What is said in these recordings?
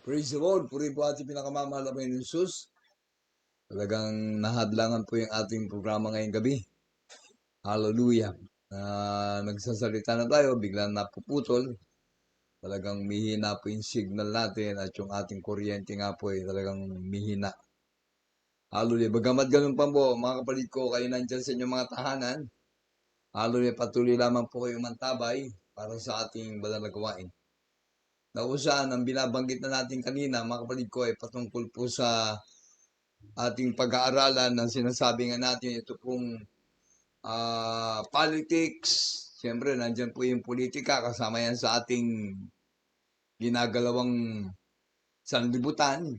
Praise the Lord. Puri po ating pinakamamahal na Panginoon Jesus. Talagang nahadlangan po yung ating programa ngayong gabi. Hallelujah. Nagsasalita na tayo, biglang napuputol. Talagang mihina po yung signal natin at yung ating kuryente nga po ay talagang mihina. Hallelujah. Bagamat ganun pa po, mga kapatid ko, kayo nandyan sa inyong mga tahanan. Hallelujah. Patuloy lamang po kayong mantabay para sa ating banal na gawain. Na kung saan, ang binabanggit na natin kanina, mga kapatid ko, ay patungkol po sa ating pag-aaralan ng sinasabi nga natin ito pong politics. Siyempre, nandyan po yung politika, kasama yan sa ating ginagalawang sanlibutan.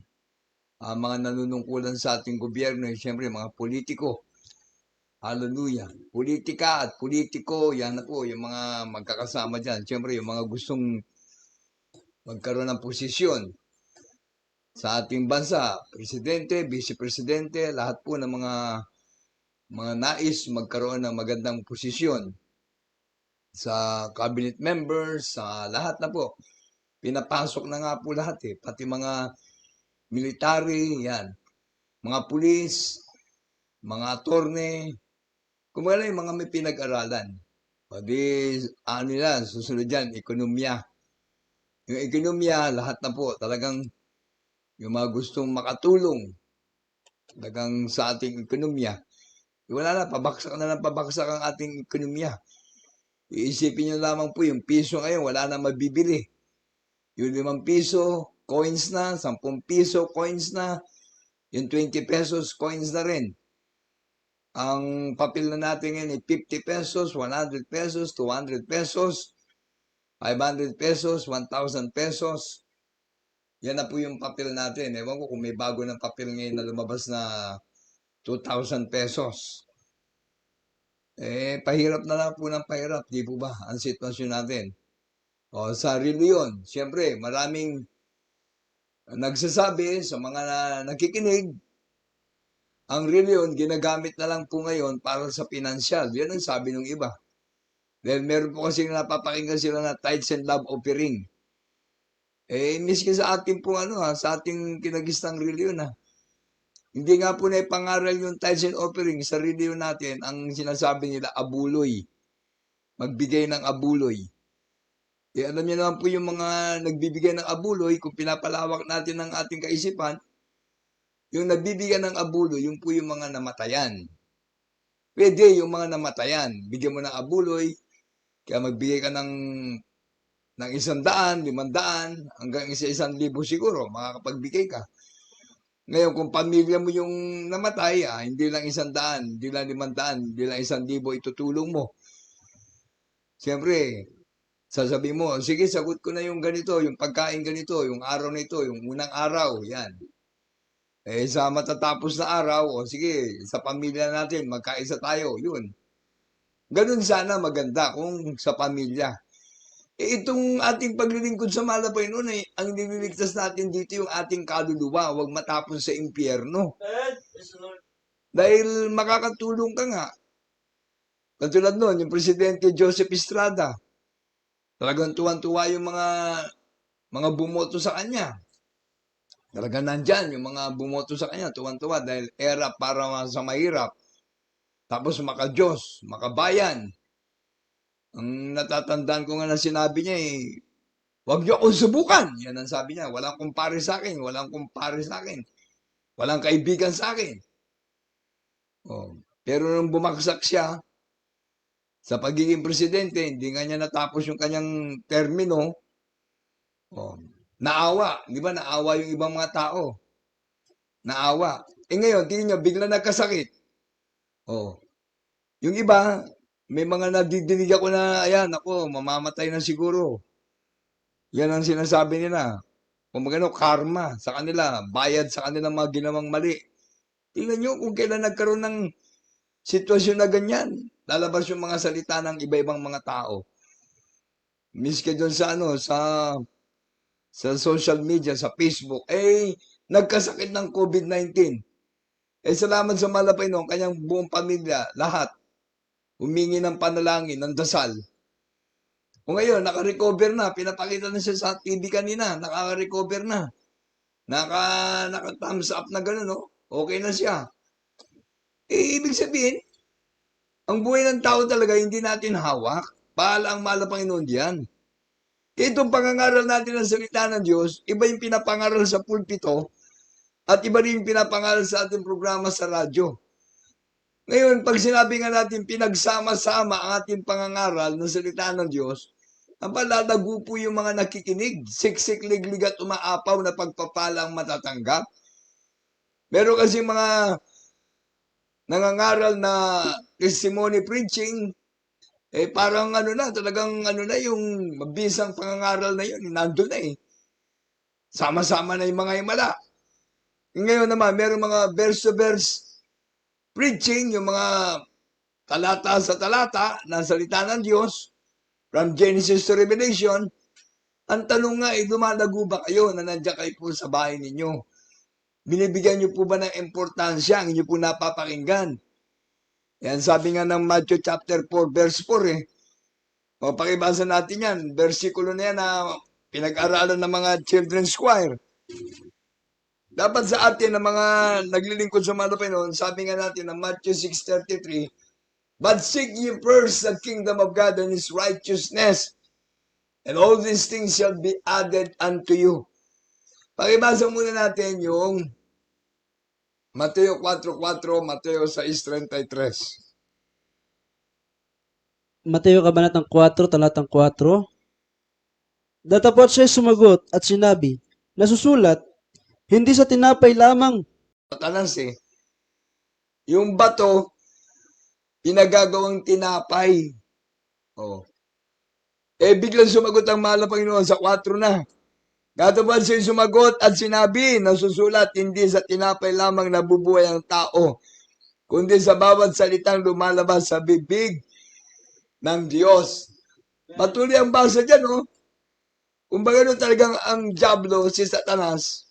Mga nanunungkulan sa ating gobyerno, siyempre, mga politiko. Hallelujah. Politika at politiko, yan na po, yung mga magkakasama dyan. Siyempre, yung mga gustong magkaroon ng posisyon sa ating bansa, presidente, vice-presidente, lahat po ng mga nais magkaroon ng magandang posisyon sa cabinet members, sa lahat na po. Pinapasok na nga po lahat pati mga military, yan, mga pulis, mga attorney, kumbaga yung mga may pinag-aralan. O di, ano yan, susunod yan, ekonomiya. Yung ekonomiya, lahat na po, talagang yung mga gustong makatulong, talagang sa ating ekonomiya, wala na, pabaksak na lang pabaksak ang ating ekonomiya. Iisipin nyo lamang po, yung piso ngayon, wala na mabibili. Yung 5 piso, coins na, 10 piso, coins na, yung 20 pesos, coins na rin. Ang papel na natin ngayon ay 50 pesos, 100 pesos, 200 pesos, 500 pesos, 1,000 pesos. Yan na po yung papel natin. Ewan ko kung may bago ng papel ngayon na lumabas na 2,000 pesos. Pahirap na lang po ng pahirap, di po ba, ang sitwasyon natin. O, sa reliyon, siyempre, maraming nagsasabi sa mga nakikinig, ang reliyon, ginagamit na lang po ngayon para sa pinansyal. Yan ang sabi ng iba. Dahil meron po kasi napapakinggan sila na tithes and love offering. Miski sa ating po sa ating kinagistang reliyon hindi nga po na ipangaral yung tithes and offering sa reliyon natin, ang sinasabi nila abuloy. Magbigay ng abuloy. Alam niyo naman po yung mga nagbibigay ng abuloy, kung pinapalawak natin ang ating kaisipan, yung nagbibigay ng abuloy, yung po yung mga namatayan. Pwede yung mga namatayan. Bigyan mo ng abuloy, kaya magbigay ka ng 100, 500, hanggang 1,000 siguro, makakapagbigay ka. Ngayon, kung pamilya mo yung namatay, hindi lang 100, hindi lang 500, hindi lang 1,000 itutulong mo. Siyempre, sasabihin mo, sige, sagot ko na yung ganito, yung pagkain ganito, yung araw na ito, yung unang araw, yan. Sa matatapos na araw, sige, sa pamilya natin, magkaisa tayo, yun. Ganun sana maganda kung sa pamilya. Itong ating paglilingkod sa mahal na Panginoon, ang nililigtas natin dito yung ating kaluluwa, huwag matapon sa impyerno. Dahil makakatulong ka nga. Katulad nun, yung Presidente Joseph Estrada, talagang tuwan-tuwa yung mga bumoto sa kanya. Talagang nandyan yung mga bumoto sa kanya, tuwan-tuwa dahil era para sa mahirap. Tapos maka-Diyos, makabayan. Ang natatandaan ko nga na sinabi niya huwag niyo akong subukan. Yan ang sabi niya. Walang kumpare sa akin. Walang kumpare sa akin. Walang kaibigan sa akin. Oh. Pero nung bumagsak siya sa pagiging presidente, hindi nga niya natapos yung kanyang termino. Oh. Naawa. Di ba? Naawa yung ibang mga tao. Naawa. Ngayon, tingnan niyo, bigla nagkasakit. Oh. Yung iba, may mga nadidinig ako na, ayan, ako, mamamatay na siguro. Yan ang sinasabi nila. Kung magano, karma sa kanila, bayad sa kanilang mga ginawang mali. Tingnan nyo kung kailan nagkaroon ng sitwasyon na ganyan. Lalabas yung mga salita ng iba-ibang mga tao. Miski doon sa social media, sa Facebook, nagkasakit ng COVID-19. Salamat sa malapay noon, kanyang buong pamilya, lahat, humingi ng panalangin, ng dasal. O ngayon, naka-recover na. Pinapakita na siya sa TV kanina, naka-recover na. naka-thumbs up na gano'n, no? Okay na siya. Ibig sabihin, ang buhay ng tao talaga hindi natin hawak. Bahala ang mahal na Panginoon diyan. Itong pangangaral natin ng salita ng Diyos, iba yung pinapangaral sa pulpito at iba rin yung pinapangaral sa ating programa sa radyo. Ngayon, pag sinabi nga natin pinagsama-sama ang ating pangangaral ng salita ng Diyos, ang palalago po yung mga nakikinig, siksik, liglig at umaapaw na pagpapala ang matatanggap. Meron kasi mga nangangaral na testimony preaching, parang talagang yung mabisang pangangaral na yun, nandun na eh. Sama-sama na yung mga himala. Ngayon naman, meron mga verse-to-verse preaching, yung mga talata sa talata ng salita ng Diyos, from Genesis to Revelation. Ang tanong nga, dumalago ba kayo na nandiyan kayo po sa bahay ninyo? Binibigyan niyo po ba ng importansya ang inyo po napapakinggan? Yan, sabi nga ng Matthew chapter 4, verse 4 eh. O, pakibasa natin yan. Versikulo na yan na pinag-aralan ng mga children's choir. Dapat sa atin na mga naglilingkod sa mga Panginoon, sabi nga natin ng Matthew 6:33, but seek ye first the kingdom of God and His righteousness, and all these things shall be added unto you. Pakibasa muna natin yung Mateo 4:4, Mateo 6:33. Mateo Kabanatang 4, Talatang 4. Datapot siya sumagot at sinabi, nasusulat, hindi sa tinapay lamang. Matalas eh. Yung bato, pinagagawang tinapay. Oh. Biglang sumagot ang mahal na Panginoon sa 4 na. Datapot siya sumagot at sinabi, nasusulat, hindi sa tinapay lamang nabubuhay ang tao, kundi sa bawat salitang lumalabas sa bibig ng Diyos. Patuloy ang basa dyan, no? Kumbaga talagang ang diablo, si Satanas,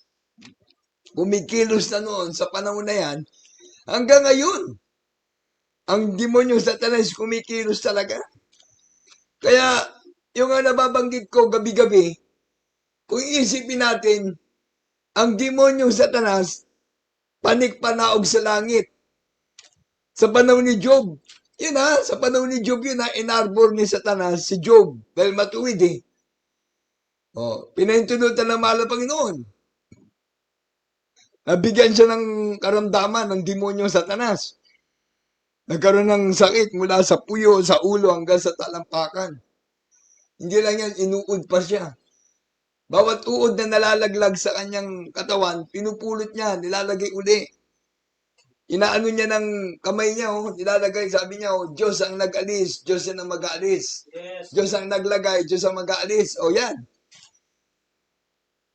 kumikilos na noon sa panahon na yan, hanggang ngayon, ang demonyo Satanas kumikilos talaga. Kaya, yung nababanggit ko gabi-gabi, kung isipin natin, ang demonyo Satanas, panik-panaog sa langit. Sa panahon ni Job, yun sa panahon ni Job yun inarbor ni Satanas si Job, dahil matuwid eh. Pinahintunutan ng mahal na Panginoon. Nabigyan siya ng karamdaman ng demonyo Satanas. Nagkaroon ng sakit mula sa puyo, sa ulo hanggang sa talampakan. Hindi lang yan, inuud pa siya. Bawat uod na nalalaglag sa kanyang katawan, pinupulot niya, nilalagay uli. Inaano niya ng kamay niya, nilalagay, sabi niya, Diyos ang nag-alis, Diyos ang mag-aalis. Yes. Diyos ang naglagay, Diyos ang mag-aalis. Yan.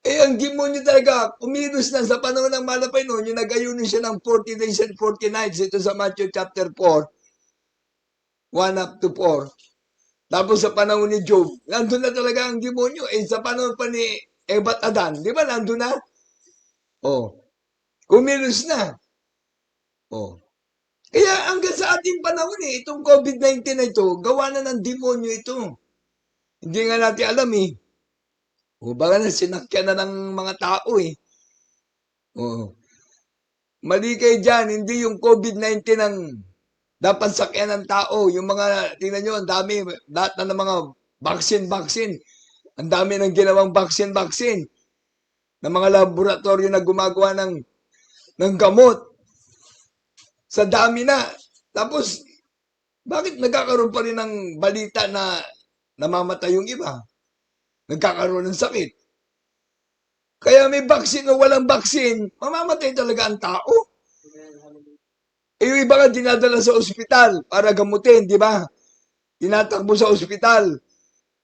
Ang demonyo talaga, kumilos na sa panahon ng mahal na Panginoon, yung nag-ayunin siya ng 40 days and 40 nights, ito sa Matthew chapter 4, 1 up to 4. Tapos sa panahon ni Job, nandun na talaga ang demonyo. Sa panahon pa ni Eva at Adan, di ba nandun na? Kumilos na. Kaya hanggang sa ating panahon itong COVID-19 na ito, gawa na ng demonyo ito. Hindi nga natin alam baka na sinakyan na ng mga tao Mali kayo dyan, hindi yung COVID-19 ang dapat sakyan ng tao. Yung mga, tingnan nyo, ang dami, lahat na ng mga vaccine. Ang dami ng ginawang vaccine ng mga laboratorio na gumagawa ng gamot. Sa dami na. Tapos, bakit nagkakaroon pa rin ng balita na namamatay yung iba? Nagkakaroon ng sakit. Kaya may vaccine o walang vaccine, mamamatay talaga ang tao. Yung iba nga dinadala sa ospital para gamutin, di ba? Tinatakbo sa ospital.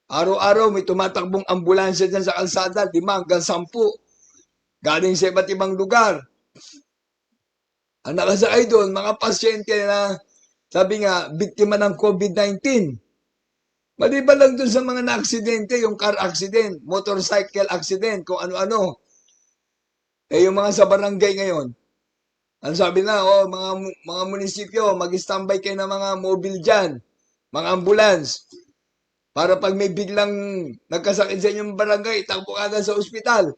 Araw-araw may tumatakbong ambulansya dyan sa kalsada, 5 hanggang 10. Galing sa iba't ibang lugar. Ang nakasakay doon, mga pasyente na, sabi nga, biktima ng COVID-19. Maliban lang doon sa mga na-aksidente, yung car accident, motorcycle accident, kung ano-ano. Yung mga sa barangay ngayon, ang sabi na, mga munisipyo, mag-standby kayo ng mga mobile dyan, mga ambulance, para pag may biglang nagkasakit sa inyong barangay, takbo ka na sa ospital.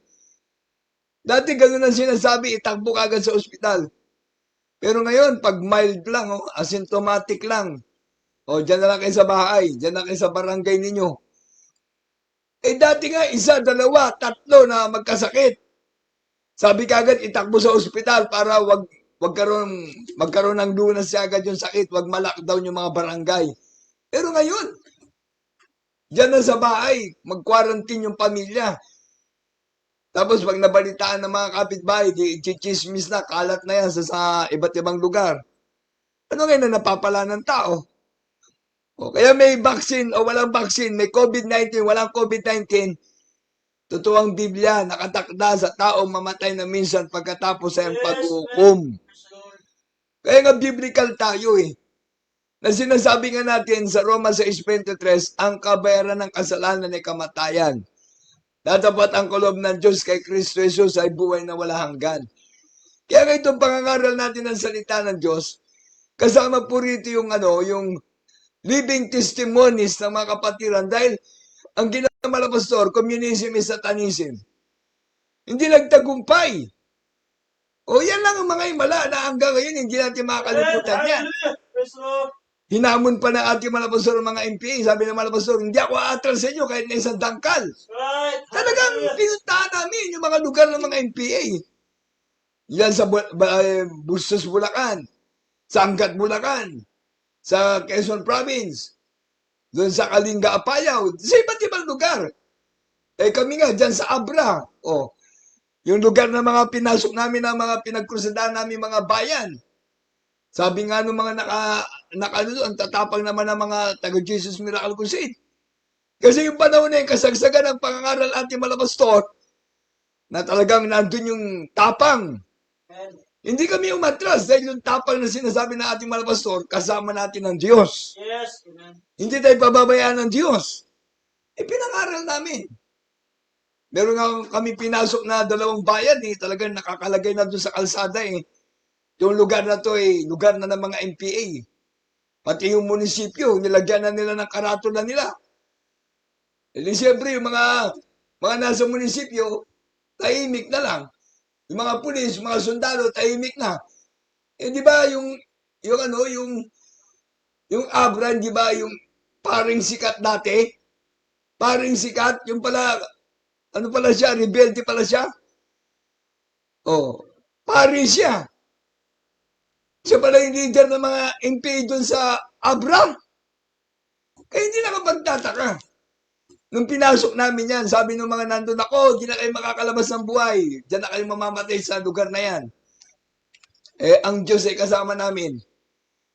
Dati ganun ang sinasabi, itakbo ka agad sa ospital. Pero ngayon, pag mild lang, asymptomatic lang, dyan na lang kayo sa bahay, dyan na kayo sa barangay ninyo. Dati nga, isa, dalawa, tatlo na magkasakit. Sabi kagad, itakbo sa ospital para magkaroon ng lunas agad yung sakit, wag ma-lockdown yung mga barangay. Pero ngayon, dyan na sa bahay, mag-quarantine yung pamilya. Tapos pag nabalitaan ng mga kapitbahay, chismis na, kalat na yan sa iba't ibang lugar. Ano ngayon na napapala ng tao? Kaya may vaccine o walang vaccine, may COVID-19, walang COVID-19, totoo ang Biblia, nakatakda sa taong mamatay na minsan pagkatapos ay ang paghukom. Kaya nga biblical tayo na sinasabi nga natin sa Roma 6:23, ang kabayaran ng kasalanan ay kamatayan. Tatapat ang kulob ng Diyos kay Kristo Jesus ay buhay na wala hanggan. Kaya nga itong pangangaral natin ng salita ng Diyos, kasama po rito yung living testimonies ng mga kapatiran dahil ang ginawa ng mga pastor, communism is satanism. Hindi nagtagumpay. Yan lang ang mga himala na hanggang ngayon hindi natin makakalimutan yan. Hinamon pa ng ating mga pastor mga MPA. Sabi ng mga pastor, hindi ako aatras sa inyo kahit na isang dangkal. Talagang pinuntahan namin yung mga lugar ng mga MPA. Yan sa Bustos, Bulacan, sa Angat, Bulacan, sa Quezon Province, doon sa Kalinga, Apayao, sa iba't ibang lugar. Kami nga, dyan sa Abra, yung lugar na mga pinasok namin, na mga pinagkrusadahan namin mga bayan. Sabi nga nung mga ang tatapang naman ng mga taga-Jesus Miracle Crusade. Kasi yung panahon na yung kasagsagan ng pangangaral ating mga pastor, na talagang nandun yung tapang. Hindi kami umatras dahil yung tapang na sinasabi ng ating mga pastor, kasama natin ang Diyos. Yes, amen. Hindi tayo pababayaan ng Diyos. Pinangaral namin. Meron nga kami pinasok na 2 bayan, talagang nakakalagay na doon sa kalsada Yung lugar na to lugar na ng mga MPA. Pati yung munisipyo, nilagyan na nila ng karatula nila. Siyempre, yung mga nasa munisipyo, tahimik na lang. Yung mga pulis, mga sundalo, tahimik na. Di ba yung Abra, di ba yung paring sikat dati? Paring sikat, yung pala, ano pala siya, rebelde pala siya? Paring siya. Siya pala yung leader ng mga MPA doon sa Abra. Kaya hindi nakapagtataka. Nung pinasok namin yan, sabi ng mga nandun, ako, hindi na kayo makakalabas ng buhay. Diyan na kayo mamamatay sa lugar na yan. Ang Diyos ay kasama namin.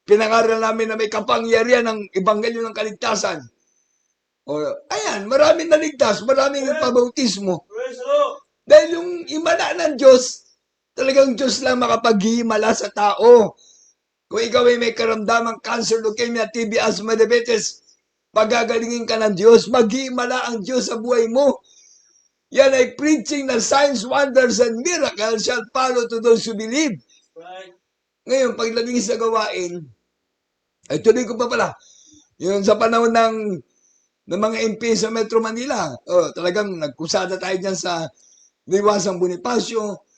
Pinangaral namin na may kapangyarihan ng ebanghelyo ng kaligtasan. Ayan, maraming naligtas, maraming pabautismo. Dahil yung himala ng Diyos, talagang Diyos lang makapaghihimala sa tao. Kung ikaw ay may karamdamang cancer, leukemia, TB, asthma, diabetes, pagagalingin ka ng Diyos, maghihimala ang Diyos sa buhay mo. Yan ay preaching na signs, wonders, and miracles shall follow to those who believe. Right. Ngayon, paglabing sa gawain, ay tuloy ko pa pala, yun sa panahon ng mga MP sa Metro Manila, talagang nagkusada tayo dyan sa Liwasang Bonifacio,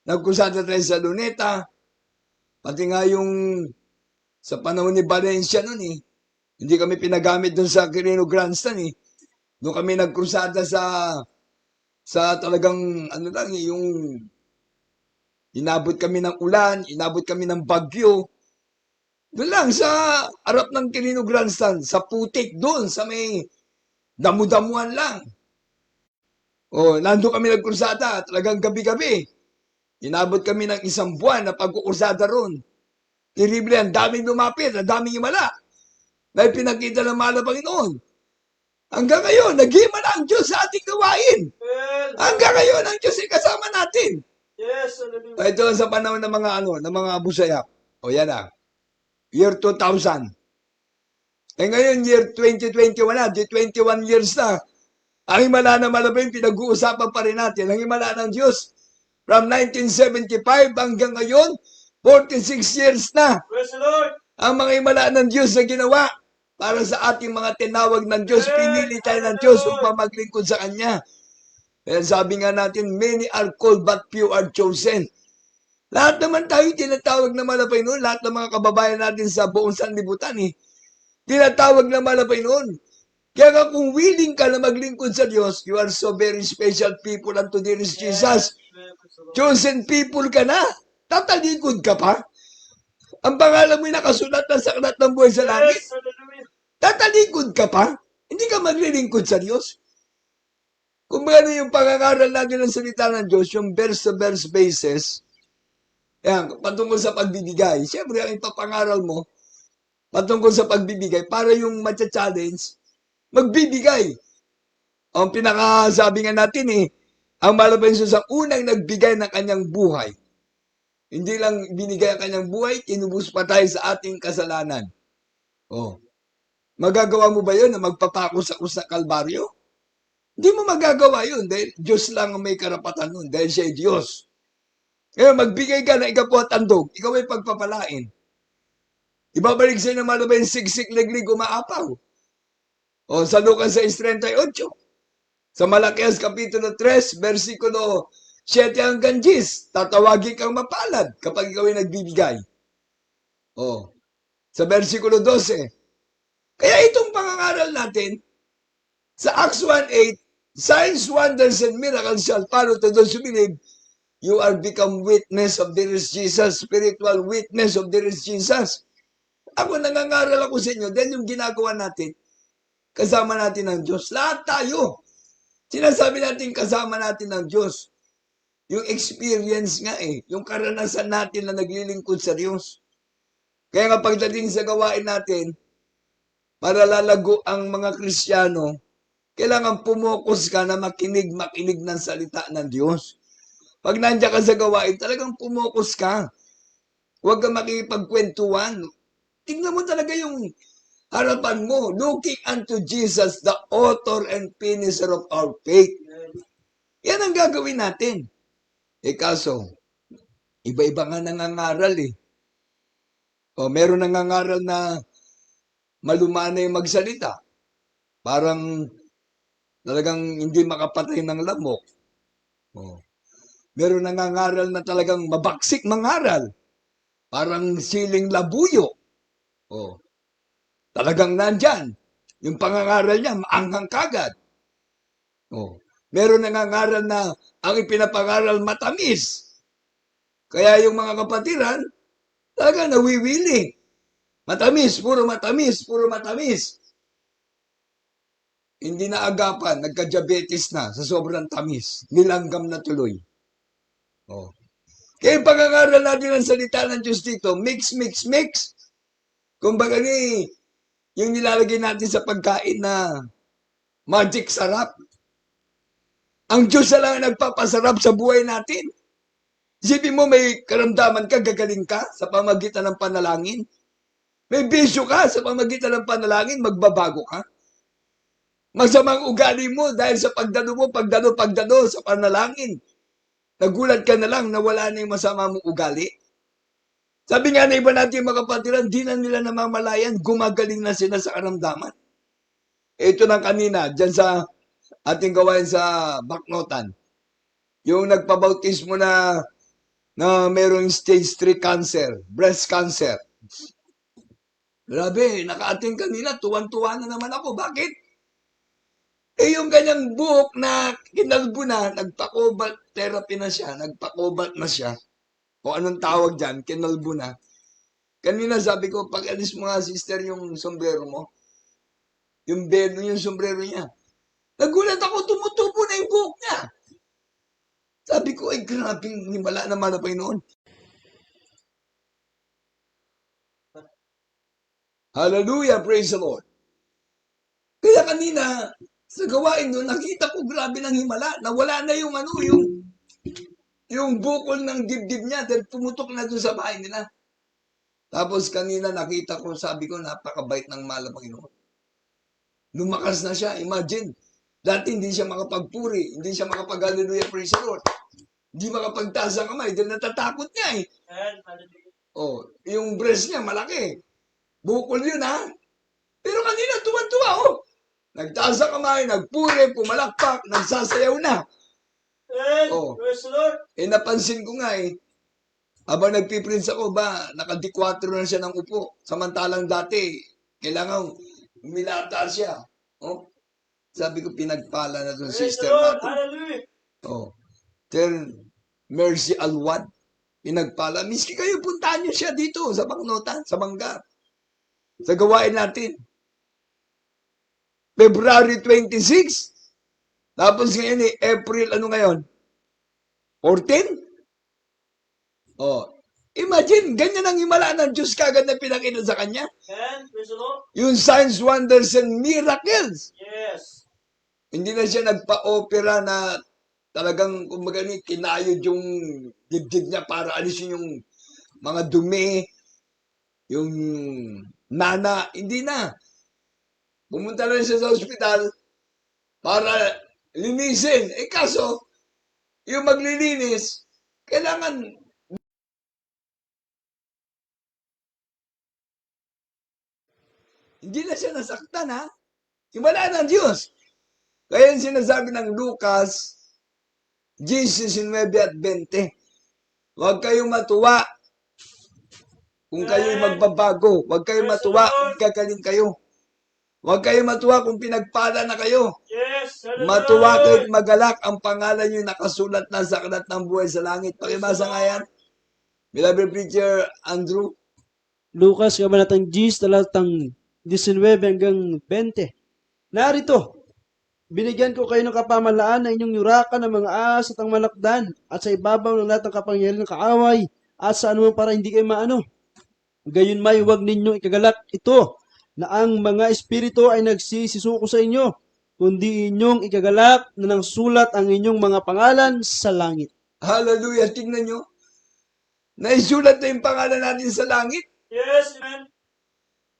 nagkusada tayo sa Luneta, pati nga yung sa panahon ni Valencia nun hindi kami pinagamit dun sa Quirino Grandstand Doon kami nagkrusada sa talagang yung inabot kami ng ulan, inabot kami ng bagyo. Doon lang sa harap ng Quirino Grandstand, sa putik doon, sa may damu-damuan lang. Nandun kami nagkrusada, talagang gabi-gabi. Inabot kami ng 1 buwan na pagkukursada ron. Terrible, ang daming lumapit, ang daming himala. Na pinakita ng mahal na Panginoon. Hanggang ngayon, naghihimala ang Diyos sa ating gawain. Hanggang ngayon, ang Diyos ay kasama natin. Yes, hallelujah. Ito sa panahon ng mga ng mga busaya. Yan na. Year 2000. Ngayon, year 2021 na, 21 years na. Ang himala na malabing, pinag-uusapan pa rin natin. Ang himala ng Diyos, from 1975 hanggang ngayon, 46 years na. Praise the Lord. Ang mga himala ng Diyos na ginawa para sa ating mga tinawag ng Diyos, pinili tayo ng Diyos upang maglingkod sa Kanya. Kaya sabi nga natin, many are called but few are chosen. Lahat naman tayo tinatawag na malapay noon. Lahat ng mga kababayan natin sa buong sanlibutan, tinatawag na malapay noon. Kaya nga kung willing ka na maglingkod sa Diyos, you are so very special people unto dearest Jesus. Chosen people ka na. Tatalikod ka pa. Ang pangalan mo nakasulat na sa aklat ng buhay sa langit. Yes, hallelujah. Tatalikod ka pa. Hindi ka maglilingkod sa Diyos. Kung ano yung pangangaral natin ng salita ng Diyos, yung verse-to-verse basis, yan, patungkol sa pagbibigay. Siyempre, ang ipapangaral mo, patungkol sa pagbibigay, para yung matcha-challenge, magbibigay. Ang pinakasabi nga natin ang malabay sa unang nagbigay ng kanyang buhay. Hindi lang binigay ang kanyang buhay, inubos pa tayo sa ating kasalanan. Oh. Magagawa mo ba yun na magpapako sa Kalbaryo? Hindi mo magagawa yun dahil Diyos lang ang may karapatan nun dahil siya ay Diyos. Ngayon, magbigay ka ng ikapwatandog, ikaw ay pagpapalain. Ibabalik sa'yo naman na ba yung siksik liglig umaapaw? O sa Lucas 6:38, sa Malakias Kapitulo 3, versikulo 7 hanggang 10, tatawagin kang mapalad kapag ikaw ay nagbibigay. O, sa versikulo 12, kaya itong pangangaral natin, sa Acts 1:8, signs, wonders, and miracles shall follow to those who believe. You are become witness of the risen Jesus, spiritual witness of the risen Jesus. Ako nangangaral ako sa inyo dahil yung ginagawa natin, kasama natin ng Diyos. Lahat tayo. Sinasabi natin kasama natin ng Diyos. Yung experience nga yung karanasan natin na naglilingkod sa Diyos. Kaya nga pagdating sa gawain natin, para lalago ang mga Kristiyano, kailangan pumokus ka na makinig ng salita ng Diyos. Pag nandiyan ka sa gawain, talagang pumokus ka. Huwag ka makipagkwentuhan. Tingnan mo talaga yung harapan mo, looking unto Jesus, the author and finisher of our faith. Yan ang gagawin natin. Kaso, iba-iba nga nangangaral O, meron nangangaral na malumana yung magsalita. Parang talagang hindi makapatay ng lamok. O, meron nangangaral na talagang mabaksik mangaral. Parang siling labuyo. O, talagang nandyan. Yung pangangaral niya, maanghang kagad. O, meron nangangaral na ang ipinapangaral matamis. Kaya yung mga kapatiran, talaga nawiwili. Matamis, puro matamis, puro matamis. Hindi na agapan, nagka-diabetes na sa sobrang tamis. Nilanggam na tuloy. Oh. Kaya yung pangangaral natin ng salita ng Diyos dito, mix, mix, mix. Kumbaga yung nilalagay natin sa pagkain na magic sarap. Ang Diyos na lang nagpapasarap sa buhay natin. Isipin mo may karamdaman ka, gagaling ka sa pamagitan ng panalangin. May bisyo ka sa pamagitan ng panalangin, magbabago ka. Masamang ugali mo dahil sa pagdalo sa panalangin. Nagulat ka na lang na wala na yung masama mong ugali. Sabi nga na iba natin mga kapatiran, di na nila namamalayan, gumagaling na sila sa karamdaman. Ito na kanina, dyan sa ating gawain sa Baknotan. Yung nagpabautismo na mayroong stage 3 cancer, breast cancer. Grabe, naka-attend kanina, tuwan-tuwa na naman ako. Bakit? Yung kanyang buhok na kinalbo na, nagpa-cobalt therapy na siya, nagpa-cobalt na siya. O anong tawag dyan, kinalbo na. Kanina sabi ko, pag alis mo nga sister yung sombrero mo, yung belo yung sombrero niya. Nagulat ako, tumutubo na yung buhok niya. Sabi ko, ay grabing himala naman na Panginoon. Hallelujah, praise the Lord. Kaya kanina, sa gawain doon, nakita ko grabe ng himala. Nawala na yung bukol ng dibdib niya dahil pumutok na doon sa bahay nila. Tapos kanina nakita ko, sabi ko, napakabait ng mahal na Panginoon. Lumakas na siya, imagine. Dati hindi siya makapagpuri, hindi siya makapag-hallelujah, praise the Lord. Hindi makapagtaas ang kamay dahil natatakot niya Oh, yung breast niya malaki. Bukol yun Pero kanina tuwan-tuwa Nagtaas ang kamay, nagpuri, pumalakpak, nagsasayaw na. Amen. Oh. Praise the Lord. Napansin ko nga habang nagpiprints ako ba, naka-D4 na siya ng upo. Samantalang dati, kailangan umilata siya. Oh, sabi ko, pinagpala na itong Praise the sister Lord. natin. Hallelujah. Oh, Tell Mercy Alwad, pinagpala. Miski kayo, puntahan niyo siya dito sa Bangnotan, sa Bangga. Sa gawain natin. February 26. Tapos ngayon April, ano ngayon? 14? Oh, imagine, ganyan ang himala ng Diyos kagad na pinakita sa kanya. Amen. Praise the Lord. Yung signs, wonders, and miracles. Yes. Hindi na siya nagpa-opera na talagang, kumbaga kinayod yung dibdib niya para alisin yung mga dumi, yung nana. Hindi na. Pumunta na siya sa ospital para linisin. Kaso, yung maglilinis, kailangan hindi na siya nasaktan, ha? Himala ng Diyos. Kaya yung sinasabi ng Lucas 19 at 20, huwag kayong matuwa kung kayo'y magbabago. Huwag kayong matuwa kung gagaling kayo. Huwag kayong matuwa kung pinagpala na kayo. Yes. Matuwa kayo Hallelujah. magalak, ang pangalan nyo nakasulat na sa aklat ng buhay sa langit. Pakibasa nga yan. Beloved preacher Andrew. Lucas, kabanatang 10, talatang 19 hanggang 20. Narito, binigyan ko kayo ng kapamalaan na inyong yurakan ng mga ahas at ang malakdan at sa ibabaw ng lahat ng kapangyarihan ng kaaway at sa anumang para hindi kayo maano. Gayon may huwag ninyong ikagalak ito na ang mga espiritu ay nagsisisuko sa inyo, kundi inyong ikagalak na nang sulat ang inyong mga pangalan sa langit. Hallelujah. Tingnan nyo. Naisulat na yung pangalan natin sa langit. Yes. Amen.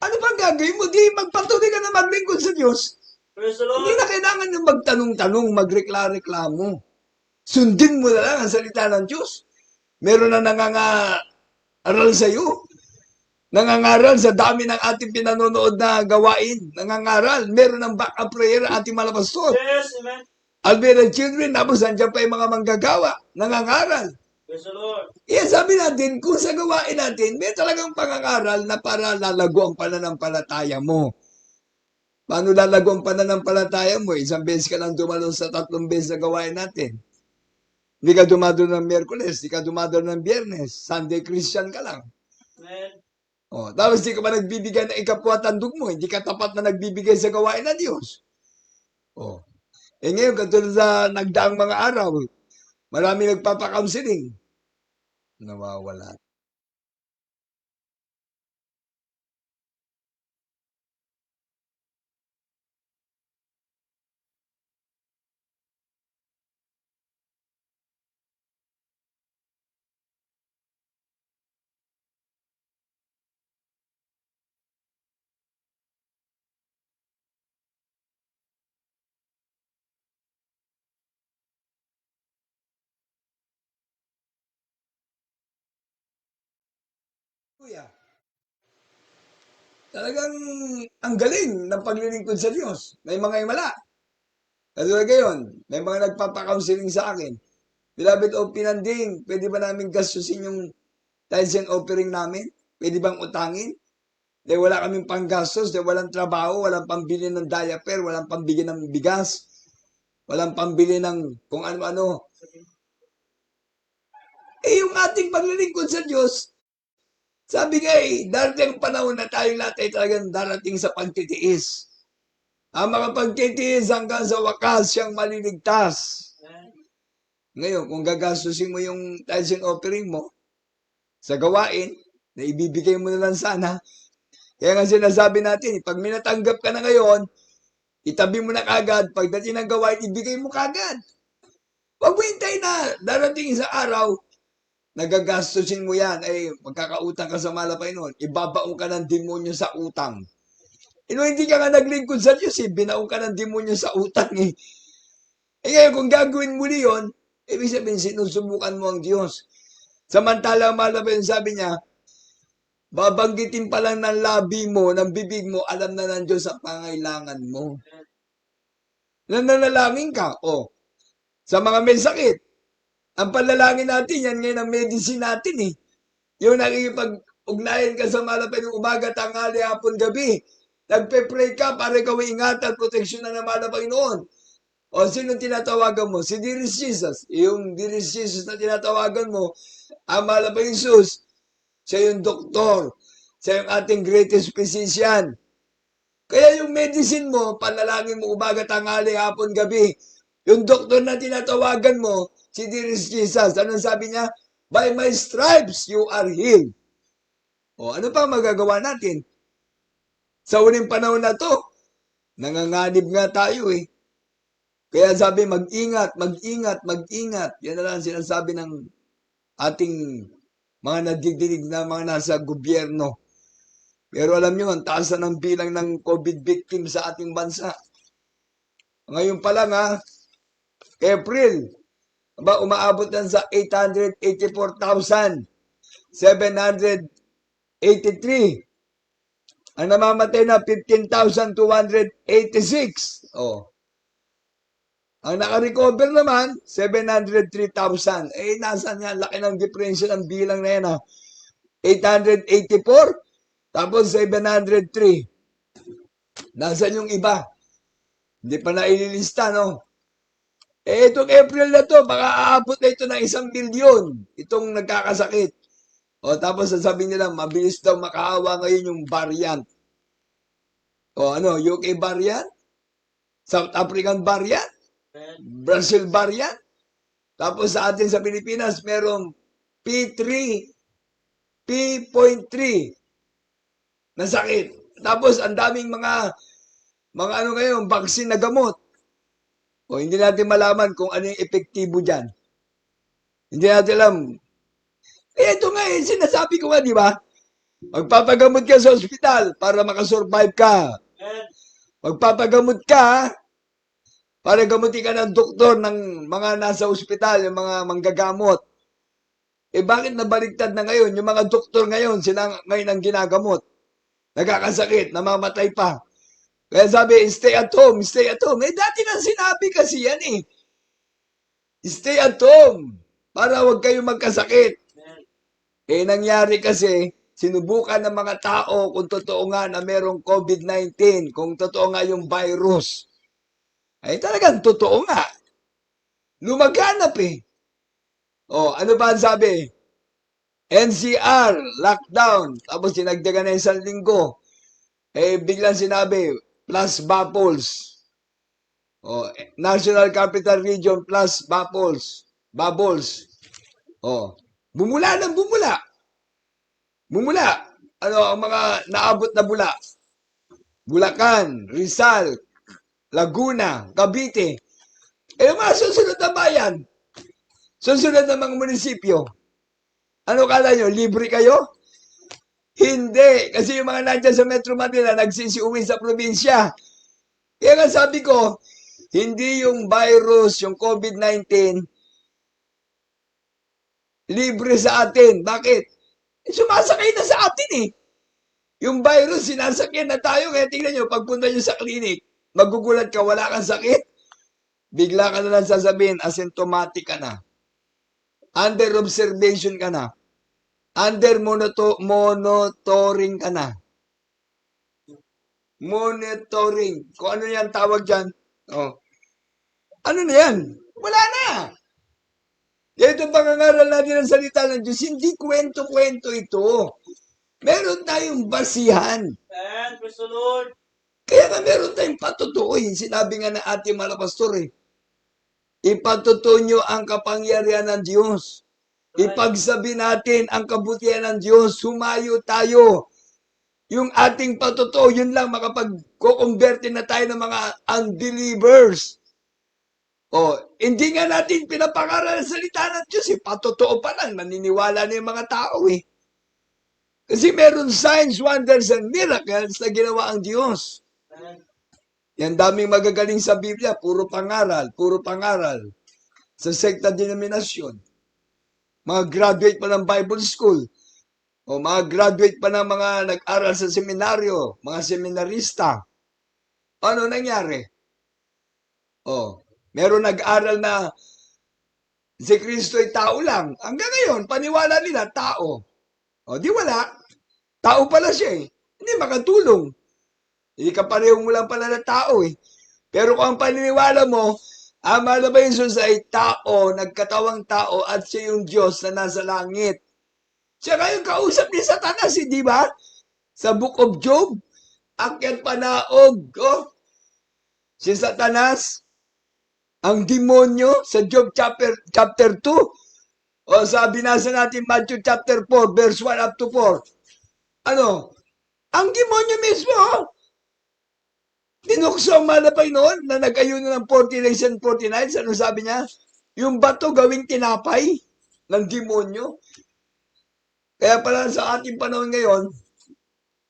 Ano bang gagawin mo? Di magpatuloy ka na maglingkod sa Diyos. Praise the Hindi Lord. na kailangan yung magtanong-tanong, magreklamo. Sundin mo na lang ang salita ng Diyos. Meron na nangangaral sa iyo. Nangangaral sa dami ng ating pinanonood na gawain. Nangangaral. Meron ng backup prayer ang ating mga pastor. Yes. Amen. Alvera children, tapos nandiyan pa yung mga manggagawa. Nangangaral. Praise the Lord. Sabi natin, kung sa gawain natin, may talagang pangangaral na para lalago ang pananampalataya mo. Paano lalago ang pananampalataya mo? Isang beses ka lang dumalo sa 3 beses na gawain natin. Hindi ka dumadalo ng Miyerkules, hindi ka dumadalo ng Biyernes, Sunday Christian ka lang. Amen. Tapos hindi ka pa nagbibigay ng ikapwatandog mo, hindi ka tapat na nagbibigay sa gawain ng Diyos. Ngayon, katulad sa nagdaang mga araw, marami nagpapa-counseling. Nawawala. Kuya, talagang ang galing ng paglilingkod sa Diyos. May mga himala. Katulad ngayon, may mga nagpapa-counseling sa akin. Beloved o pinanding, pwede ba namin gastusin yung tithes and offering namin? Pwede bang utangin? Dahil wala kaming panggastos, dahil walang trabaho, walang pambili ng diaper, walang pambili ng bigas, walang pambili ng kung ano-ano. Yung ating paglilingkod sa Diyos, sabi nga darating ang panahon na tayong lahat ay talagang darating sa pagtitiis. Ang mga pagtitiis hanggang sa wakas siyang maliligtas. Amen. Ngayon, kung gagastusin mo yung tithes and offering mo sa gawain, na ibibigay mo na lang sana, kaya nga sinasabi natin, pag minatanggap ka na ngayon, itabi mo na kagad, pagdating ng gawain, ibigay mo kagad. Huwag mo hintay na darating sa araw, nagagastusin mo yan, magkakautang ka sa malapay noon, ibabaong ka ng demonyo sa utang. Hindi ka nga naglingkod sa Diyos, binaong ka ng demonyo sa utang. Ngayon, kung gagawin muli yon, ibig sabihin, sinusubukan mo ang Diyos. Samantala, malapay sabi niya, babanggitin pa lang ng labi mo, ng bibig mo, alam na ng Diyos ang pangailangan mo. Nananalangin ka, sa mga may sakit, Ang panalangin natin, yan ngayon ang medicine natin eh. Yung nakikipag-ugnayan ka sa malapit ng umaga, tanghali, hapon, gabi. Nagpe-pray ka para ikaw ingatan, proteksyon ng mahal na Panginoon. O sino tinatawagan mo? Si Dearest Jesus. Yung Dearest Jesus na tinatawagan mo, ang mahal na Panginoon Jesus, siya yung doktor. Siya yung ating greatest physician. Kaya yung medicine mo, panalangin mo umaga, tanghali, hapon, gabi. Yung doktor na tinatawagan mo, si Dearest Jesus. Anong sabi niya? By my stripes, you are healed. O ano pa magagawa natin? Sa uling panahon na to, nanganganib nga tayo eh. Kaya sabi, mag-ingat, mag-ingat, mag-ingat. Yan na lang sinasabi ng ating mga nadidinig na mga nasa gobyerno. Pero alam nyo, ang taas na ng bilang ng COVID victim sa ating bansa. Ngayon pa lang ha, April, umaabot na sa 884,783. Ang namamatay na 15,286. Oh. Ang naka-recover naman, 703,000. Eh, nasan yan? Laki ng diferensya ng bilang na yan ha. 884, tapos 703. Nasaan yung iba? Hindi pa na ililista, no? Eh, itong April na to, baka aabot na ito ng 1,000,000. Itong nagkakasakit. O, tapos sasabihin nila, mabilis daw makaawa ngayon yung variant. O, ano, UK variant? South African variant? Amen. Brazil variant? Tapos sa atin sa Pilipinas, merong P3, P.3 na sakit. Tapos ang daming mga ano ngayon, vaccine na gamot. O hindi natin malaman kung ano yung epektibo dyan. Hindi natin alam. Eh ito nga eh, sinasabi ko nga, di ba? Magpapagamot ka sa ospital para makasurvive ka. Amen. Magpapagamot ka para gamutin ka ng doktor ng mga nasa ospital, yung mga manggagamot. Eh bakit nabaliktad na ngayon? Yung mga doktor ngayon, sila ngayon ang ginagamot. Nagkakasakit, namamatay pa. Kaya sabi, stay at home, stay at home. Eh dati na sinabi kasi yan eh. Stay at home para huwag kayo magkasakit. Amen. Eh nangyari kasi, sinubukan ng mga tao kung totoo nga na merong COVID-19, kung totoo nga yung virus. Ay talagang totoo nga. Lumaganap eh. O, ano ba ang sabi? NCR, lockdown. Tapos sinagdagan na 1 linggo. Eh, biglang sinabi, plus bubbles. O, National Capital Region plus bubbles. Bubbles. O, bumula ng bumula. Bumula. Ano ang mga naabot na bula? Bulacan, Rizal, Laguna, Cavite. Eh, mga susunod na bayan. Susunod na mga munisipyo. Ano kala nyo? Libre kayo? Hindi. Kasi yung mga nandyan sa Metro Manila, nagsisiuwi sa probinsya. Kaya nga sabi ko, hindi yung virus, yung COVID-19, libre sa atin. Bakit? Eh, sumasakay na sa atin eh. Yung virus, sinasakyan na tayo. Kaya tingnan nyo, pagpunta nyo sa clinic, magugulat ka, wala kang sakit. Bigla ka na lang sasabihin, asymptomatic ka na. Under observation ka na. Under monitoring ka na. Monitoring. Kung ano yan tawag dyan. Oh. Ano na yan? Wala na. Ito pangangaral natin ng salita ng Diyos. Hindi kwento-kwento ito. Meron tayong basihan. Amen. Praise the Lord. Kaya nga meron tayong patutuoy. Sinabi nga ng ating mga pastor eh. Ipatutuo nyo ang kapangyarihan ng Diyos. Ipagsabi natin ang kabutihan ng Diyos. Humayo tayo. Yung ating patutuo, yun lang makapag-convert na tayo ng mga unbelievers. O, hindi nga natin pinapangaral ang salita ng Diyos. Patutuo pa lang. Naniniwala na yung mga tao eh. Kasi meron signs, wonders, and miracles na ginawa ang Diyos. Amen. Yan daming magagaling sa Biblia, puro pangaral, puro pangaral. Sa sekta denominasyon. Mga graduate pa ng Bible School. O mga graduate pa ng mga nag-aral sa seminaryo, mga seminarista. Ano nangyari? O, meron nag-aral na si Kristo ay tao lang. Hanggang ngayon, paniwala nila, tao. O, di wala. Tao pala siya eh. Hindi makatulong. Hindi ka parehong mo lang pala na tao eh. Pero kung ang paniniwala mo, ang mahal na Jesus ay tao, nagkatawang tao, at siya yung Diyos na nasa langit. Siya kayong kausap ni Satanas, di ba? Sa Book of Job, akyat panaog. Oh, si Satanas, ang demonyo sa Job chapter 2. O sabi nasa natin Matthew chapter 4, verse 1 up to 4. Ano? Ang demonyo mismo, tinukso ang malapay noon na nag-ayuno ng 40 days and 40 nights. Ano sabi niya? Yung bato gawing tinapay ng demonyo. Kaya pala sa ating panahon ngayon,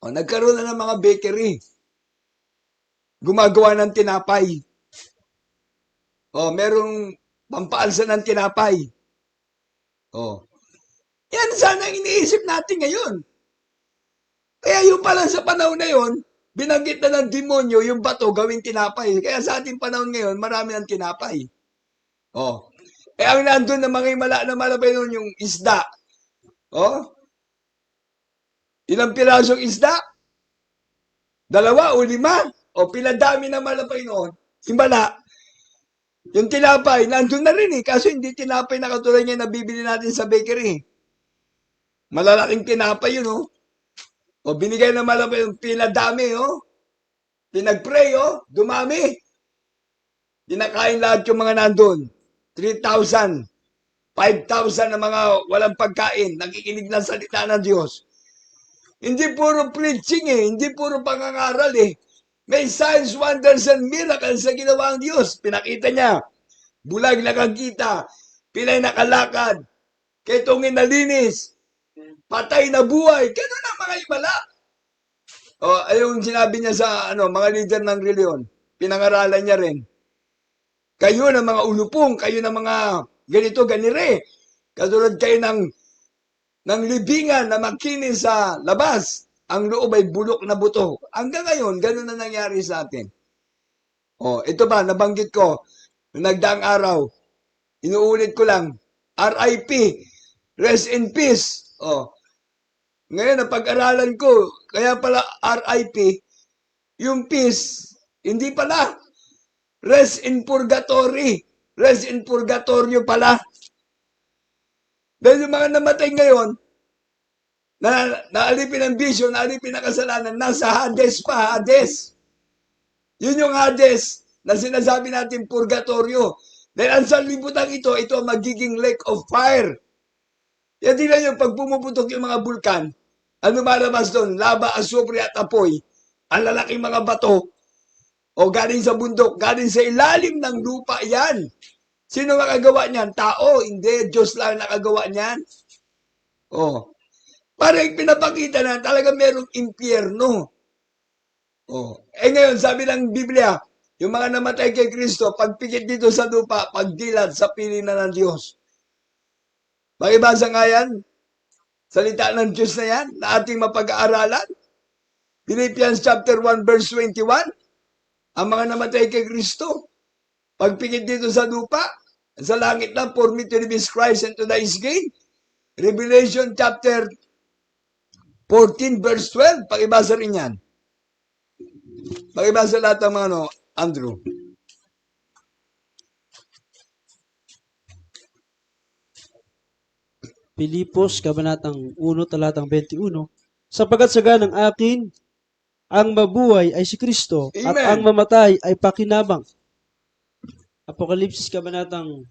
nagkaroon na ng mga bakery. Gumagawa ng tinapay. Merong pampaalsa ng tinapay. Yan sana ang iniisip natin ngayon. Kaya yung pala sa panahon na yon, binanggit na ng demonyo yung bato gawing tinapay. Kaya sa ating panahon ngayon, marami ng tinapay. Ang nandun na mga na malapay nun yung isda. Ilang pirasong isda? 2 o 5? Pinadami na malapay noon. Himbala. Yung tinapay, nandun na rin eh. Kaso hindi tinapay na katulad niya na bibili natin sa bakery. Malalaking tinapay yun, binigay na malapay yung pinadami, Pinag-pray, dumami. Dinakain lahat yung mga nandun. 3,000, 5,000 na mga walang pagkain, nakikinig ng salita ng Diyos. Hindi puro preaching hindi puro pangangaral May signs, wonders, and miracles sa ginawa ng Diyos. Pinakita niya, bulag nakakita, pilay nakalakad, ketongin nalinis, patay na buhay. Ganun ang mga ibala. Ayun sinabi niya sa mga leader ng reliyon, pinangaralan niya rin. Kayo ng mga ulupong, kayo ng mga ganito, ganire. Katulad kayo ng libingan na makinis sa labas. Ang loob ay bulok na buto. Hanggang ngayon, ganun na nangyari sa atin. Ito ba, nabanggit ko, nagdaang araw, inuulit ko lang, RIP, rest in peace. Ngayon, napag-aralan ko, kaya pala RIP, yung peace, hindi pala. Rest in purgatory. Rest in purgatorio pala. Dahil yung mga namatay ngayon, naalipin ang bisyo, naalipin ang kasalanan, nasa Hades pa, Hades. Yun yung Hades na sinasabi natin purgatorio. Dahil ang sanlibutan ito ang magiging lake of fire. Yan din yung pag pumuputok yung mga bulkan, ano malabas doon? Lava, asupre at apoy. Ang lalaking mga bato, galing sa bundok, galing sa ilalim ng lupa yan. Sino makagawa niyan? Tao, hindi. Diyos lang nakagawa niyan. Parang pinapakita na talaga merong impyerno. Ngayon, sabi ng Biblia, yung mga namatay kay Kristo, pagpikit dito sa lupa, pagdilat sa piling na ng Diyos. Pakibasa nga yan, salita ng Diyos na yan, na ating mapag-aaralan. Philippians chapter 1 verse 21, ang mga namatay kay Kristo, pagpikit dito sa lupa, sa langit lang, for me to live is Christ and to die is gain. Revelation chapter 14 verse 12, pakibasa rin yan. Pakibasa lahat ng mga Andrew. Pilipos, Kabanatang 1, Talatang 21, sapagkat sa ganang akin, ang mabuhay ay si Kristo, Amen. at ang mamatay ay pakinabang. Apokalipsis, Kabanatang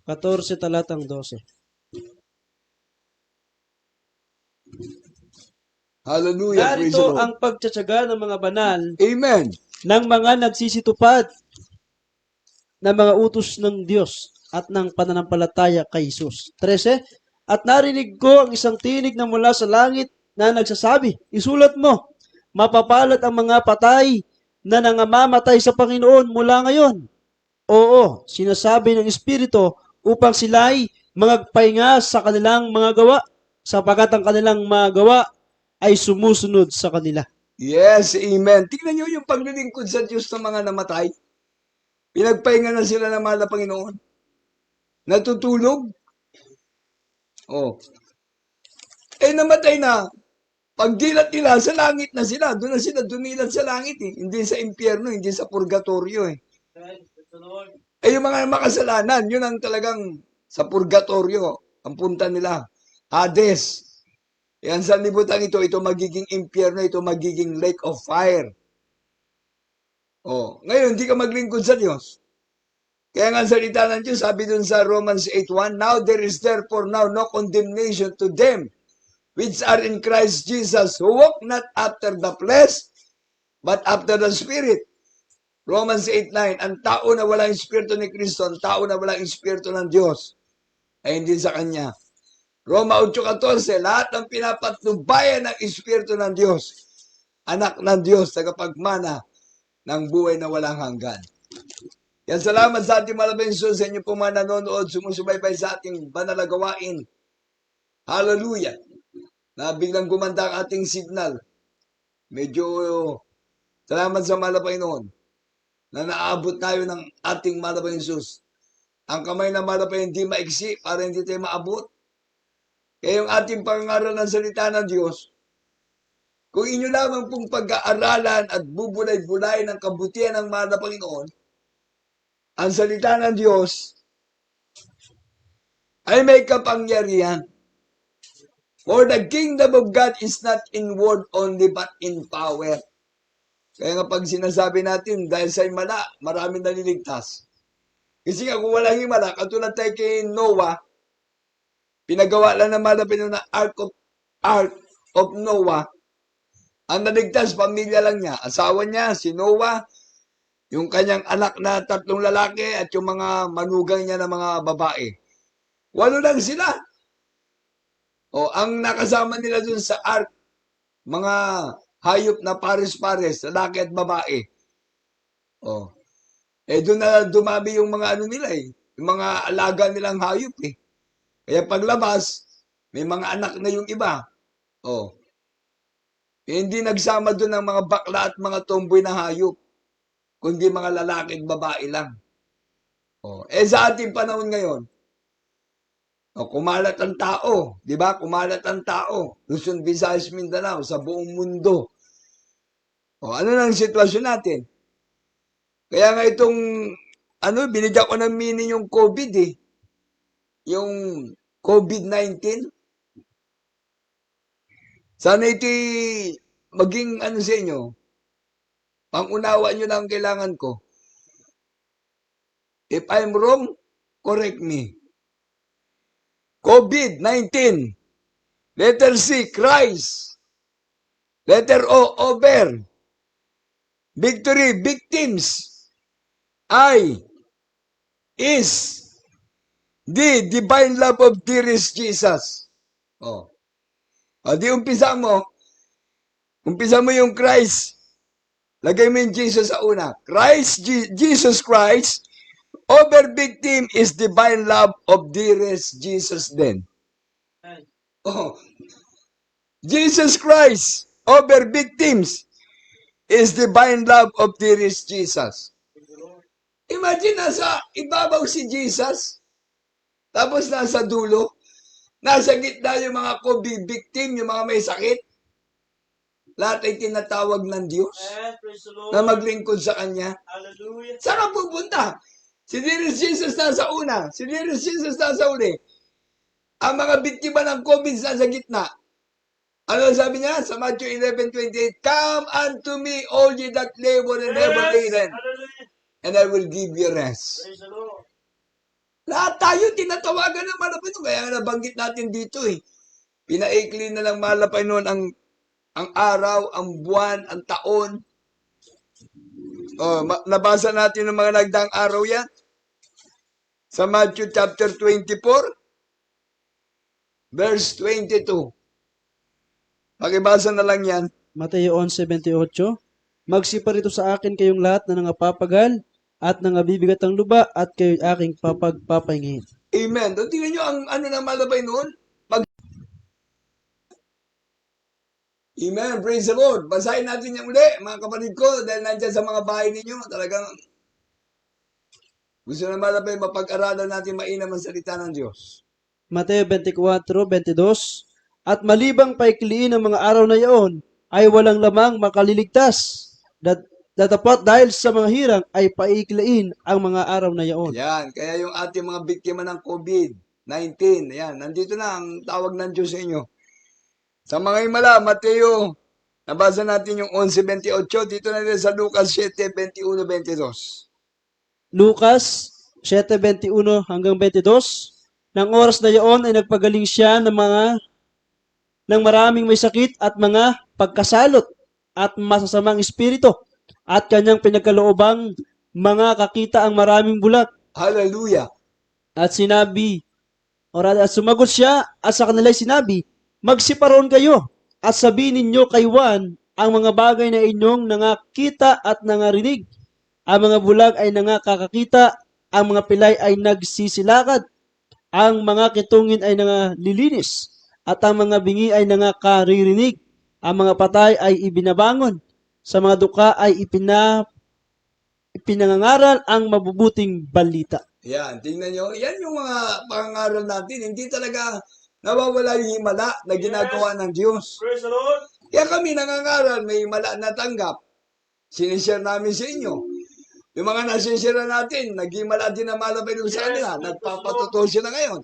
14, Talatang 12. Hallelujah. Praise the Narito Lord. ang pagtsatsaga ng mga banal Amen. ng mga nagsisitupad ng mga utos ng Diyos at ng pananampalataya kay Jesus. 13. At narinig ko ang isang tinig na mula sa langit na nagsasabi, isulat mo, mapapalad ang mga patay na nangamamatay sa Panginoon mula ngayon. Oo, sinasabi ng Espiritu upang sila ay magpahinga sa kanilang mga gawa, sapagkat ang kanilang mga gawa ay sumusunod sa kanila. Yes, amen. Tingnan nyo yung paglilingkod sa Diyos ng mga namatay. Pinagpahinga na sila ng mahal na Panginoon. Natutulog. Oh. Namatay na. Pagdilat nila, sa langit na sila. Doon na sila dumilat sa langit eh. Hindi sa impyerno, hindi sa purgatorio eh. Amen. Praise the Lord. Yung mga makasalanan, yun ang talagang sa purgatorio. Ang punta nila. Hades. Yan sa libutan ito magiging impyerno, ito magiging lake of fire. Oh, ngayon, hindi ka maglingkod sa Diyos. Kaya nga salita ng Diyos, sabi dun sa Romans 8:1, now there is therefore now no condemnation to them which are in Christ Jesus, who walk not after the flesh, but after the Spirit. Romans 8:9, ang tao na walang Espiritu ni Kristo, ang tao na walang Espiritu ng Diyos, ay hindi sa Kanya. Roma 8:14, lahat ng pinapatnubayan ng Espiritu ng Diyos, anak ng Diyos, tagapagmana ng buhay na walang hanggan. Yan, salamat sa ating malaking Diyos, sa inyo po mga nanonood, sumusubaybay sa ating banal na gawain. Hallelujah! Na biglang gumanda ang ating signal. Medyo salamat sa malapay noon na naabot tayo ng ating malapay Diyos. Ang kamay na malapay hindi maiksi para hindi tayo maabot. Kaya yung ating pangaral ng salita ng Diyos, kung inyo lamang pong pag-aaralan at bubulay-bulay ng kabutihan ng mahal na Panginoon, ang salita ng Diyos ay may kapangyarihan. For the kingdom of God is not in word only but in power. Kaya nga pag sinasabi natin, dahil sa himala, maraming naliligtas. Kasi nga kung walang himala, katulad tayo kay Noah, pinagawa lang naman na Panginoon na Ark of Noah. Ang naligtas, pamilya lang niya. Asawa niya, si Noah, yung kanyang anak na 3 lalaki at yung mga manugang niya na mga babae. 8 lang sila. O, ang nakasama nila dun sa ark, mga hayop na pares-pares, lalaki at babae. O, doon na dumami yung mga ano nila eh, yung mga alaga nilang hayop eh. Kaya paglabas, may mga anak na yung iba. O, hindi nagsama doon ng mga bakla at mga tomboy na hayop, kundi mga lalaki at babae lang. O, sa ating panahon ngayon, kumalat ang tao, di ba? Kumalat ang tao. Luzon, Visayas, Mindanao, sa buong mundo. Ano na ang sitwasyon natin? Kaya nga itong, binigyan ko ng meaning yung COVID eh. Yung COVID-19. Sana ito maging sa inyo, pangunawa nyo na ang kailangan ko. If I'm wrong, correct me. COVID-19. Letter C, Christ. Letter O, over. Victory, victims. I, is, the divine love of dearest Jesus. Di umpisa mo yung Christ. Lagay mo yung Jesus sa una. Jesus Christ, over victim is divine love of dearest Jesus then. Jesus Christ, over victims, is divine love of dearest Jesus. Imagine, nasa ibabaw si Jesus, tapos nasa dulo, nasa gitna yung mga COVID victim, yung mga may sakit. Lahat ay tinatawag ng Diyos na maglingkod sa Kanya. Hallelujah. Saan ka pupunta? Si dearest Jesus nasa una, si dearest Jesus nasa uli. Ang mga biktima ng COVID nasa gitna. Ano sabi niya sa Matthew 11:28? Come unto me, all ye that labor and heavy laden, and I will give you rest. Praise the Lord. Lahat tayo tinatawagan ng malapay noon. Kaya nabanggit natin dito eh. Pinaikli na lang malapay noon ang araw, ang buwan, ang taon. Nabasa natin ng mga nagdaang araw yan. Sa Matthew chapter 24, verse 22. Pakibasa na lang yan. Mateo 11:28, magsiparito sa akin kayong lahat na nangapapagal at nangabibigat ang luba at kayo'y aking papagpapahingihin. Amen. Doon tingnan nyo ang ng malabay noon. Amen. Praise the Lord. Basahin natin yan uli, mga kapatid ko, dahil nandyan sa mga bahay ninyo, talagang Gusto na malapay mapag-aralan natin mainam ang salita ng Diyos. Mateo 24:22. At malibang paikliin ang mga araw na iyon, ay walang lamang makaliligtas. Datapot dahil sa mga hirang ay paikliin ang mga araw na iyon. Ayan, kaya yung ating mga biktima ng COVID-19, ayan, nandito na ang tawag ng Diyos sa inyo. Sa mga himala, Mateo, nabasa natin yung 11:28, dito na rin sa Lucas 7:21-22. Lucas 7:21 hanggang 22. Nang oras na iyon ay nagpagaling siya ng maraming may sakit at mga pagkasalot at masasamang espiritu at kanyang pinagkaloobang mga kakita ang maraming bulag. Hallelujah! At sumagot siya at sa kanila sinabi, magsiparoon kayo at sabihin ninyo kay Juan ang mga bagay na inyong nangakita at nangarinig. Ang mga bulag ay nangakakakita, ang mga pilay ay nagsisilakad, ang mga kitungin ay nangalilinis, at ang mga bingi ay nangakaririnig, ang mga patay ay ibinabangon, sa mga duka ay ipinangangaral ang mabubuting balita. Yan, tingnan nyo. Yan yung mga pangangaral natin. Hindi talaga nawawala yung himala na ginagawa ng Diyos. Praise the Lord. Kaya kami nangangaral, may himala na tanggap. Sinishare namin sa inyo. Yung mga nasishare natin, naghimala din na malabay doon sa kanila. Nagpapatuto sila ngayon.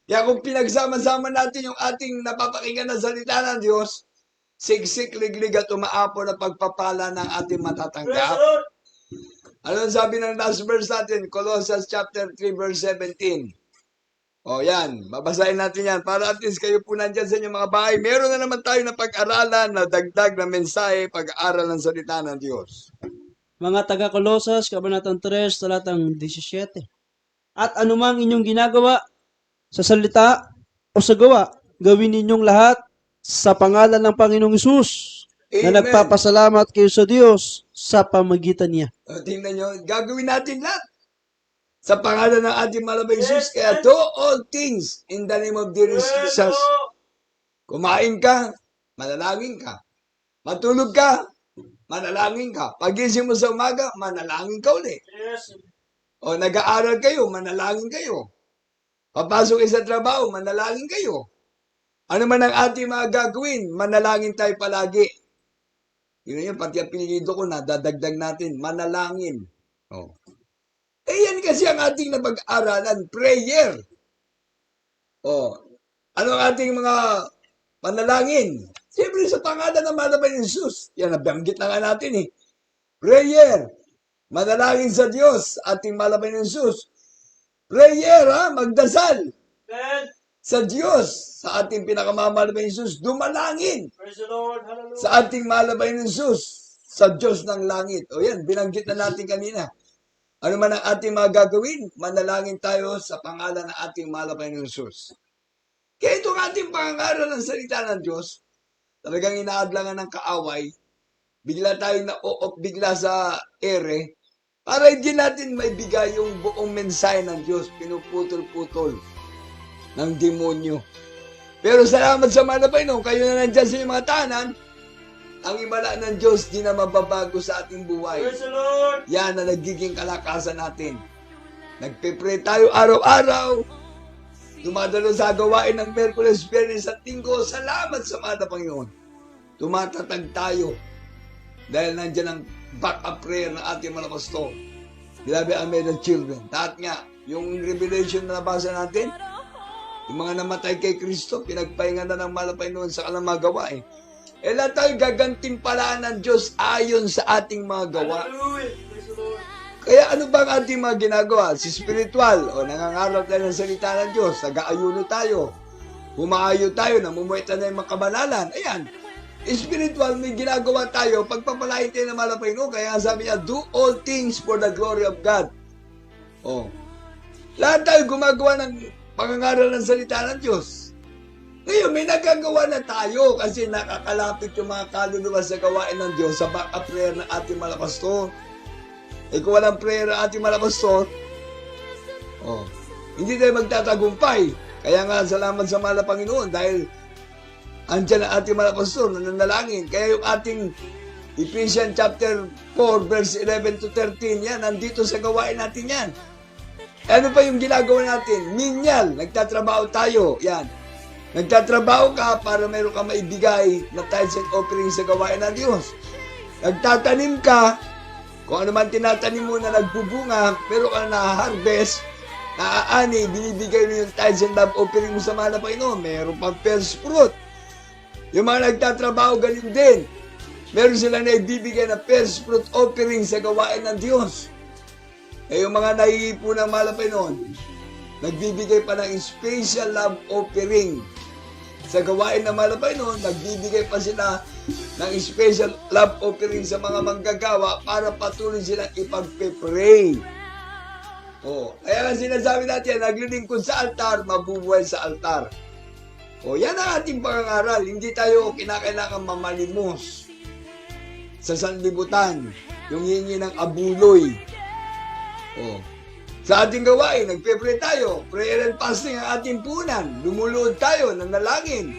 Kaya kung pinagsama-sama natin yung ating napapakinggan na salita ng Diyos, siksik, liglig at umaapo na pagpapala ng ating Praise matatanggap. the Lord. Ano ang sabi ng last verse natin? Colossians chapter 3 verse 17. O yan, babasahin natin yan para at least kayo po nandyan sa inyong mga bahay. Meron na naman tayo na pag-aralan na dagdag na mensahe, pag-aaral ng salita ng Diyos. Mga taga-Kolosas, Kabanatang 3, talatang 17. At anumang inyong ginagawa sa salita o sa gawa, gawin ninyong lahat sa pangalan ng Panginoong Hesus na Amen. nagpapasalamat kayo sa Diyos sa pamagitan niya. O, tingnan nyo, gagawin natin lahat sa pangalan ng ating malabay Jesus. Kaya do all things in the name of dear Praise the Jesus. Lord. Kumain ka, manalangin ka. Matulog ka, manalangin ka. Pagising mo sa umaga, manalangin ka ulit. Yes. O nag-aaral kayo, manalangin kayo. Papasok kayo sa trabaho, manalangin kayo. Ano man ang ating mga gagawin, manalangin tayo palagi. Yun yun, pati ang pinilido ko na, dadagdag natin, manalangin. O. Eh yan kasi ang ating napag-aralan, prayer. O. Ano ang ating mga manalangin? Siyempre sa pangalan ng malabay ni Jesus. Yan, nabanggit na nga natin eh. Prayer. Manalangin sa Diyos, ating malabay ni Jesus. Prayer, ha? Magdasal Amen. sa Diyos, sa ating pinakamamalabay ni Jesus. Dumalangin Praise the Lord. Hallelujah. sa ating malabay ni Jesus, sa Diyos ng langit. O yan, binanggit na natin kanina. Ano man ang ating mga gagawin, manalangin tayo sa pangalan ng ating malabay ni Jesus. Kaya itong ating pangangaral ng salita ng Diyos, talagang inaadlangan ng kaaway, bigla tayong na-o-off bigla sa ere, para hindi natin maibigay yung buong mensahe ng Diyos, pinuputol-putol ng demonyo. Pero salamat sa malabay nung kayo na nandyan sa inyong mga tahanan, ang himala ng Diyos di na mababago sa ating buhay. Praise the Lord. Yan na nagiging kalakasan natin. Nagpipray tayo araw-araw. Dumadalo sa gawain ng Merkules, Biyernes at Linggo. Salamat sa mga Panginoon. Tumatatag tayo. Dahil nandiyan ang back-up prayer ng ating mga pastor. Beloved Almeida children. Lahat nga, yung revelation na nabasa natin, yung mga namatay kay Kristo, pinagpahinga na ng malapay noon sa kanilang mga gawain. Eh lahat tayo gagantimpalaan ng Diyos ayon sa ating mga gawa. Hallelujah. Praise the Lord. Kaya ano ba ang ating mga ginagawa? Si spiritual, o nangangarap tayo ng salita ng Diyos, nag-aayuno tayo, humaayo tayo, namumuhay tayo ng mga kabanalan. Ayan, spiritual, may ginagawa tayo, pagpapalain tayo ng malapay no, kaya sabi niya, do all things for the glory of God. O, lahat tayo gumagawa ng pangangaral ng salita ng Diyos. Ngayon, may nagagawa na tayo kasi nakakalapit yung mga kaluluwa sa gawain ng Diyos sa back-up prayer ng ating mga pastor. Eh kung walang prayer ng ating mga pastor, hindi tayo magtatagumpay. Kaya nga, salamat sa mga Panginoon dahil andyan ang ating mga pastor na nanalangin. Kaya yung ating Ephesians chapter 4 verse 11 to 13, yan, nandito sa gawain natin yan. Ano pa yung ginagawa natin? Minyal, nagtatrabaho tayo. Yan. Nagtatrabaho ka para meron ka maibigay na tithes and offering sa gawain ng Diyos. Nagtatanim ka, kung ano man tinatanim mo na nagbubunga, pero ka na-harvest, naaani, binibigay mo yung tithes and love offering mo sa mahal na Panginoon. Meron pang first fruit. Yung mga nagtatrabaho, galing din. Meron silang naibibigay na first fruit offering sa gawain ng Diyos. Eh yung mga nahihipo ng mahal na Panginoon, nagbibigay pa ng special love offering. Sa gawain ng mahal na Panginoon, nagbibigay pa sila ng special love offering sa mga manggagawa para patuloy silang ipagpe-pray. Kaya nga sinasabi natin, naglilingkod sa altar, mabubuhay sa altar. Yan ang ating pangangaral. Hindi tayo kinakailangan mamalimos sa sanlibutan, yung hingi ng abuloy. Sa ating gawain, nagpe-pray tayo. Prayer and fasting ang ating punan. Lumuluod tayo, nanalangin.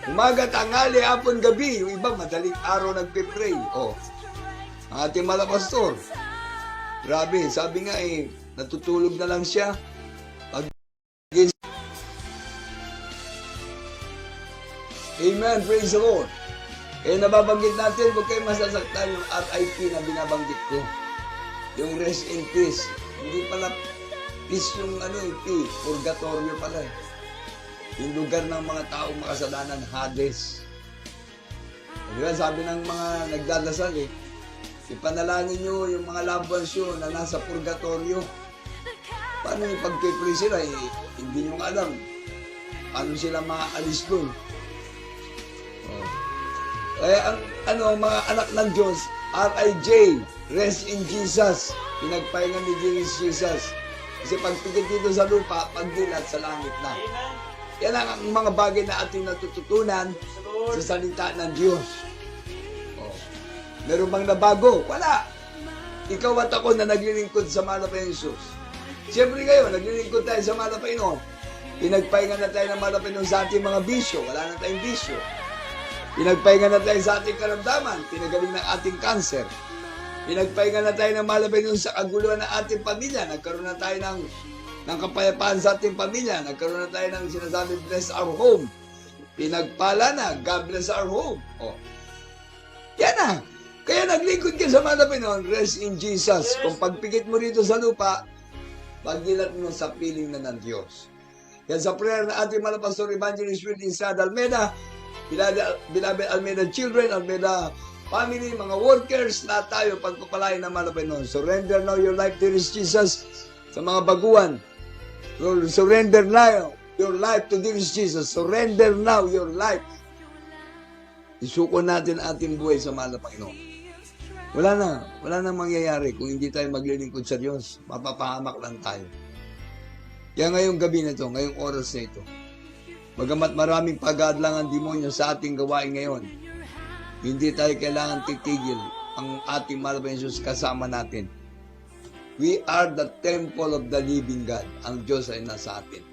Umaga, tanghali, hapon, gabi. Yung iba, madaling araw nagpe-pray. Ang ating malapastor. Grabe, sabi nga natutulog na lang siya. Amen, praise the Lord. Kaya nababanggit natin, huwag kayo masasaktan yung RIP na binabanggit ko. Yung rest in peace. Hindi pala peace yung purgatorio pala. Yung lugar ng mga taong makasalanan, Hades. Diba, sabi ng mga nagdadasal ipanalangin nyo yung mga loved ones nyo na nasa purgatorio. Paano yung pagpipray sila? Hindi nyo alam. Paano sila maaalis doon? Kaya ang mga anak ng Diyos, R.I.J., rest in Jesus. Pinagpahinga ni Jesus. Kasi pagpigit dito sa lupa, pagdilat sa langit na. Yan ang mga bagay na ating natututunan sa salita ng Diyos. Meron bang nabago? Wala. Ikaw at ako na naglilingkod sa mahal na Panginoon Jesus. Siyempre ngayon, naglilingkod tayo sa mahal na Panginoon. Pinagpahinga na tayo ng mahal na Panginoon sa ating mga bisyo. Wala na tayong bisyo. Pinagpahinga na tayo sa ating karamdaman. Pinagaling ng ating kanser. Pinagpahinga na tayo ng mahal na Panginoon sa kaguluhan ng ating pamilya. Nagkaroon na tayo ng kapayapaan sa ating pamilya. Nagkaroon na tayo ng sinasabi, bless our home. Pinagpala na, God bless our home. Yan na. Kaya naglingkod ka sa mahal na Panginoon, rest in Jesus. Kung pagpikit mo rito sa lupa, pagdilat mo sa piling na ng Diyos. Yan sa prayer na ating mahal na Pastor Evangelist Willie Estrada Almeida, Beloved Almeida children, Almeida family, mga workers, lahat tayo pagpapalain ng mahal na Panginoon. Surrender now your life, dear Jesus, sa mga baguhan. Surrender now your life to dear Jesus. Surrender now your life. Isuko natin ating buhay sa mahal na Panginoon. Wala na mangyayari kung hindi tayo maglilingkod sa Diyos. Mapapahamak lang tayo. Kaya ngayong gabi na ito, ngayong oras na ito, bagamat maraming pag-aadlang ang demonyo sa ating gawain ngayon, hindi tayo kailangan titigil ang ating mahal na Jesus kasama natin. We are the temple of the living God. Ang Diyos ay nasa atin.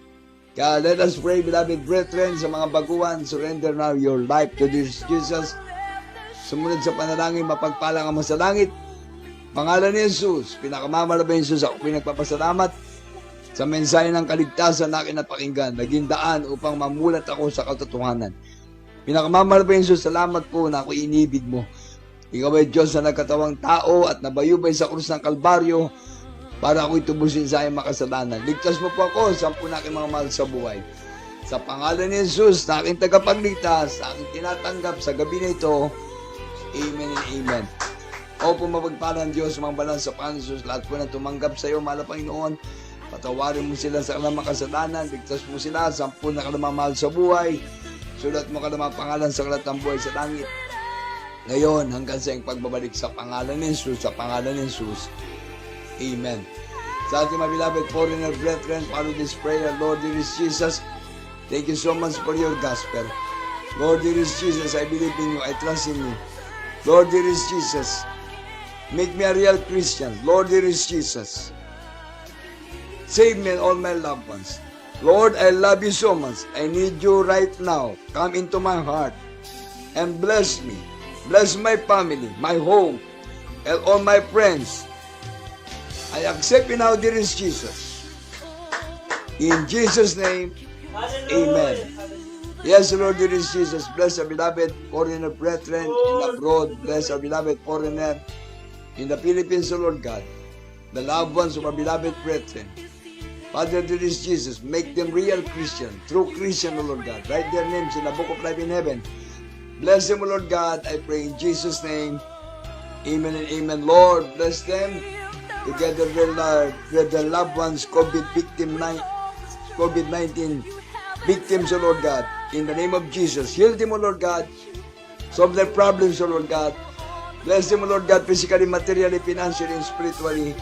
Kaya let us pray, beloved brethren, sa mga baguhan, surrender now your life to this Jesus. Sumunod sa panalangin, mapagpalang ang sa langit. Pangalan ni Jesus, pinakamamalabay ni Jesus, ako pinagpapasalamat sa mensahe ng kaligtasan na akin napakinggan, naging daan upang mamulat ako sa katotohanan. Pinakamamalabay ni Jesus, salamat po na ako inibig mo. Ikaw ay Diyos na nagkatawang tao at nabayubay sa krus ng Kalbaryo para ako itubusin sa iyong makasalanan. Ligtas mo po ako sa na aking mga mahal sa buhay. Sa pangalan ni Jesus, na aking tagapagligtas, na aking tinatanggap sa gabi na ito, amen and amen. O po mapagpalang Diyos, mga banal sa Panginoon Jesus, lahat po na tumanggap sa iyo, mahal na Panginoon, patawarin mo sila sa kanilang makasalanan, ligtas mo sila sa na kanilang mahal sa buhay, sulat mo kanilang pangalan sa kalatang buhay sa langit. Ngayon, hanggang sa iyong pagbabalik sa pangalan ni Jesus, sa pangalan ni Jesus, amen. Sa ating mga beloved foreigner brethren, follow this prayer. Lord, dear Jesus, thank you so much for your gospel. Lord, dear Jesus, I believe in you, I trust in you. Lord, dear Jesus, make me a real Christian. Lord, dear Jesus, save me and all my loved ones. Lord, I love you so much. I need you right now. Come into my heart and bless me. Bless my family, my home, and all my friends. I accept you now, dear Jesus. In Jesus' name, Amen. Yes, Lord, it is Jesus. Bless our beloved foreigner brethren in abroad. Bless our beloved foreigner in the Philippines, O Lord God. The loved ones of our beloved brethren. Father, it is Jesus. Make them real Christian, true Christian, O Lord God. Write their names in the book of life in heaven. Bless them, O Lord God. I pray in Jesus' name. Amen and amen. Lord, bless them together with their loved ones, COVID-19 victims, O Lord God. In the name of Jesus, heal them, O Lord God. Solve their problems, O Lord God. Bless them, O Lord God, physically, materially, financially, and spiritually.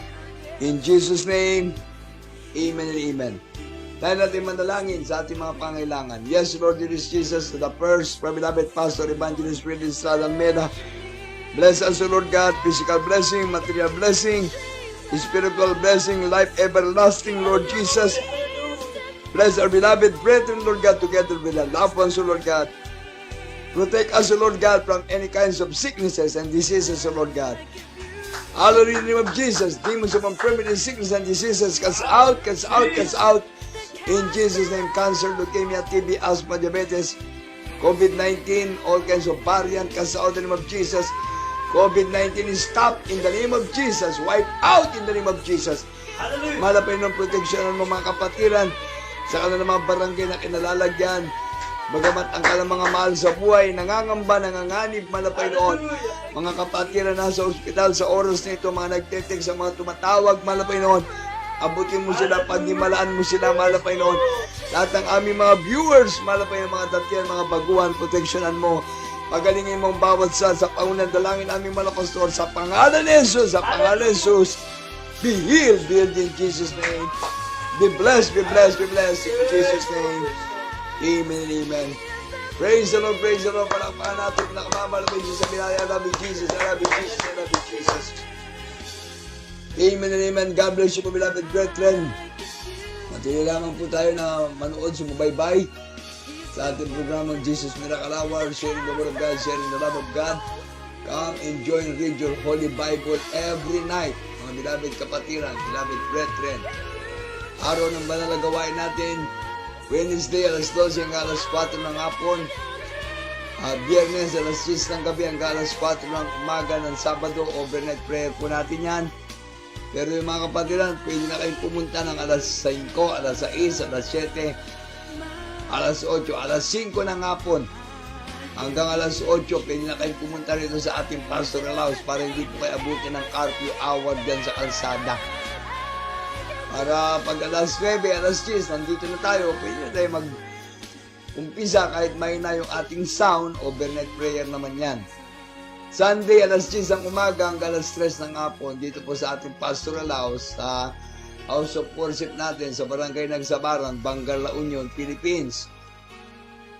In Jesus' name, amen and amen. Tayo natin manalangin sa ating mga pangailangan. Yes, Lord, it is Jesus, the first, beloved Pastor, Evangelist Fred Estrada Almeida. Bless us, O Lord God, physical blessing, material blessing, spiritual blessing, life everlasting, Lord Jesus. Bless our beloved brethren, Lord God, together with our loved ones, O Lord God. Protect us, O Lord God, from any kinds of sicknesses and diseases, O Lord God. Hallelujah, in the name of Jesus, demons of infirmity, sickness, and diseases, cast out, cast out, cast out. In Jesus' name, cancer, leukemia, TB, asthma, diabetes, COVID-19, all kinds of variant, cast out in the name of Jesus. COVID-19 is stopped in the name of Jesus. Wipe out in the name of Jesus. Malapay ng proteksyon ng mga kapatiran sa kanilang mga barangay na kinalalagyan. Bagamat ang kanilang mga mahal sa buhay, nangangamba, nanganganib, malapay noon. Mga kapatiran nasa ospital sa oras na ito, mga nagtetext sa mga tumatawag, malapay noon. Abutin mo sila, pagdimalaan mo sila, malapay noon. Lahat ng aming mga viewers, malapay ng mga datiyan, mga baguhan, proteksyonan mo. Pagalingin mong bawat sa pangunan dalangin aming mga pastor sa pangalan ni Jesus, sa pangalan ni Jesus. Be healed in Jesus' name. Be blessed, be blessed, be blessed in Jesus' name. Amen, amen. Praise the Lord, praise the Lord. Palakpakan natin, nakamalapay Diyos sa binaya. I love you, Jesus, I love you, Jesus, I love you, Jesus. Amen and amen. God bless you, beloved brethren. Matililangan po tayo na manood, sumubaybay sa ating programang Jesus Miracle Hour, sharing the Word of God, sharing the love of God. Come, enjoy and read your Holy Bible every night. Mga beloved kapatiran, beloved brethren. Araw ng banal na gawain natin, Wednesday, alas 12 hanggang alas 4 ng hapon. Biyernes, alas 6 ng gabi hanggang alas 4 ng umaga ng Sabado. Overnight prayer po natin yan. Pero yung mga kapatiran, pwede na kayong pumunta ng alas 5, alas 6, alas 7, alas 8, alas 5 ng hapon. Hanggang alas 8, pwede na kayong pumunta rito sa ating pastoral house para hindi po kayo abutin ng curfew hour dyan sa kalsada. Para pag alas 9, alas 10, nandito na tayo, pwede na tayo mag-umpisa kahit mahina yung ating sound, overnight prayer naman yan. Sunday, alas 10 ng umaga hanggang alas 3 ng hapon, dito po sa ating pastoral house, sa House of Worship natin sa Barangay Nagsabaran, Bangal, La Union, Philippines.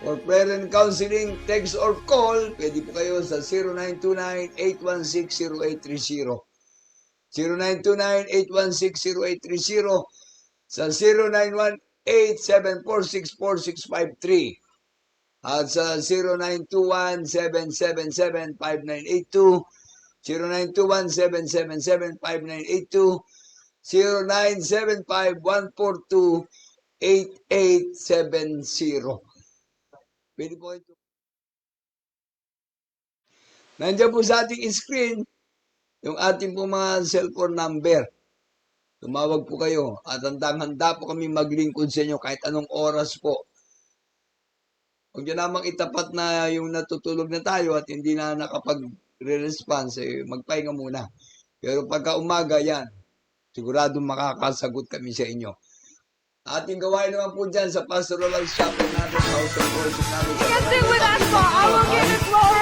For prayer and counseling, text or call, pwede po kayo sa 0929-816-0830. 0929-816-0830 sa 0918-746-4653 at sa 0921-777-5982 0921-777-5982 0975-142-8870. Pwede po ito. Nandiyan po sa ating screen yung ating po mga cellphone number. Tumawag po kayo at handang-handa po kami maglingkod sa inyo kahit anong oras po. Huwag nyo namang itapat na yung natutulog na tayo at hindi na nakapag-response, magpahinga muna. Pero pagka umaga yan, siguradong makakasagot kami sa inyo. Ating gawain naman po dyan sa pastoral chapel natin, House of Worship natin. You can sing with us, Paul. I will give you glory.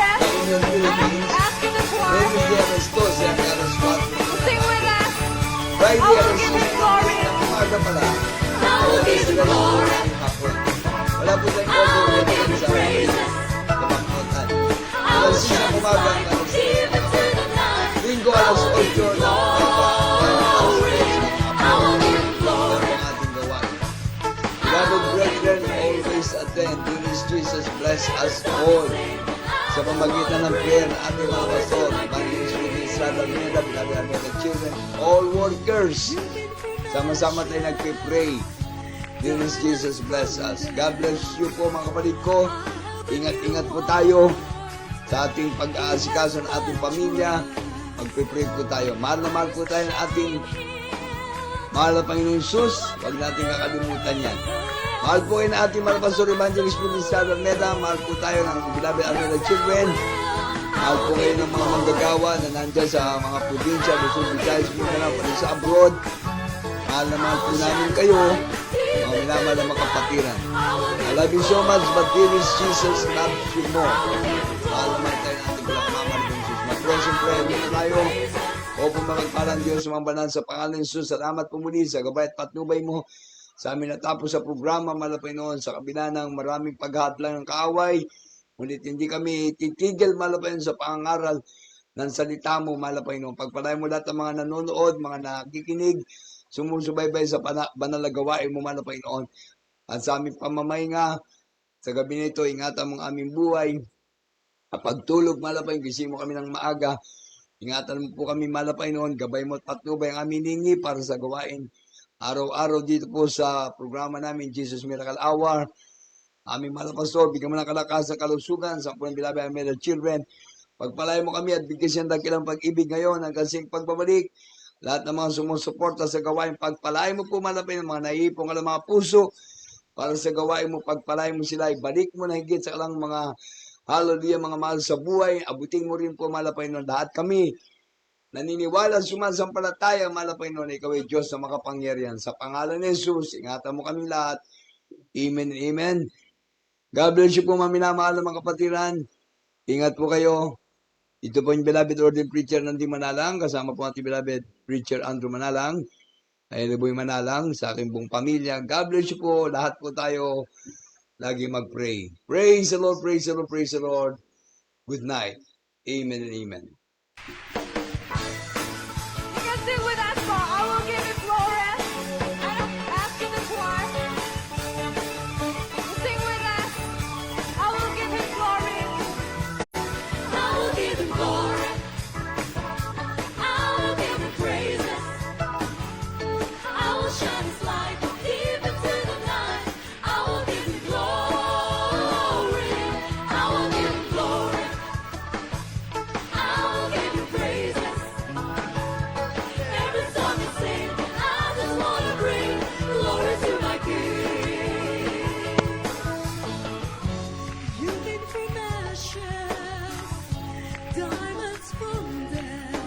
I'm asking the choir. Wednesday, alas 12, hanggang alas 4. Sing with us. Friday, I will alas give you 6, glory. ng umaga pala. I will give you glory. Wala po tayong I will order give you sa praises. kapangkutan. I Alas will 6 ng umaga hanggang alas 6. even to the night. Linggo, alas 8 ng umaga. I will give you glory. Ang ating gawain. Beloved brethren, always attend. Dear Jesus, bless us all. Sa pamagitan ng prayer ng ating mga pastor, Evangelist Fred Estrada Almeida, beloved children, all workers. Sama-sama tayo nagpe-pray. Dearest Jesus, bless us. God bless you po mga kapatid ko. Ingat-ingat po tayo sa ating pag-aasikaso ng ating pamilya. Magpipray po tayo. Mahal na mahal po tayo ng ating mahal na Panginoong Jesus. Huwag natin kakalimutan yan. Mahal po kayo ng ating mahal Pastor Evangelist Minister Arneda. Mahal po tayo ng beloved Arneda children. Mahal po kayo ng mga manggagawa na nandyan sa mga probinsya, Luzon, Visayas, Mindanao, pati sa abroad. Mahal na mahal po namin kayo, mga minamahal na mga kapatiran. I love you so much, but dearest Jesus loves you more. Mahal na mahal tayo ng ating pinakamamal ng Jesus. Mag-closing prayer muna tayo. O po magpalang Diyos, mga banal sa pangalan ng Jesus. Salamat po muli sa gabay at patnubay mo sa amin natapos sa programa, malapay noon, sa kabila ng maraming paghadlang ng kaaway. Ngunit hindi kami titigil, malapay sa pangaral ng salita mo, malapay noon. Pagpalay mo lahat ng mga nanonood, mga nakikinig, sumusubaybay sa banal na gawain mo, malapay noon. At sa aming pamamahinga, sa gabi na ito, ingatan mong aming buhay. Kapag tulog, malapay, gising mo kami ng maaga. Ingatan mo po kami, malapay noon. Gabay mo at patnubay ang aming ningi para sa gawain. Araw-araw dito po sa programa namin, Jesus Miracle Hour. Aming mahal na pastor, bigyan mo ng kalakasan, kalusugan sa pulang beloved Arneda children. Pagpalain mo kami at bigyan ng dakilang pag-ibig ngayon hanggang sa pagbabalik. Lahat ng mga sumusuporta sa gawain, pagpalain mo po malapit ng mga naiipong alam mga puso para sa gawain mo, pagpalain mo sila, ibalik mo na higit sa kalang mga hallelujah, mga mahal sa buhay. Abutin mo rin po malapit ng lahat kami. Naniniwala, sumasampalataya, malapay noon, ikaw ay Diyos na makapangyarihan. Sa pangalan ni Jesus, ingatan mo kami lahat. Amen and amen. God bless you po, mga minamahal na mga kapatiran. Ingat po kayo. Ito po yung beloved ordained preacher ng Di Manalang. Kasama po ating beloved preacher Andrew Manalang. Ay Liboy Manalang sa aking buong pamilya. God bless you po. Lahat po tayo lagi mag-pray. Praise the Lord, praise the Lord, praise the Lord. Good night. Amen and amen. You can sing with us for I will give it glory. And I'm asking the choir. Sing with us. I will give him glory. I will give him glory. I will give him praises. I will shine his light deep into the night. I will give him glory. I will give him glory. I will give him praises. Every song I sing, I just wanna bring glory to my King. You've been from ashes, diamonds from death.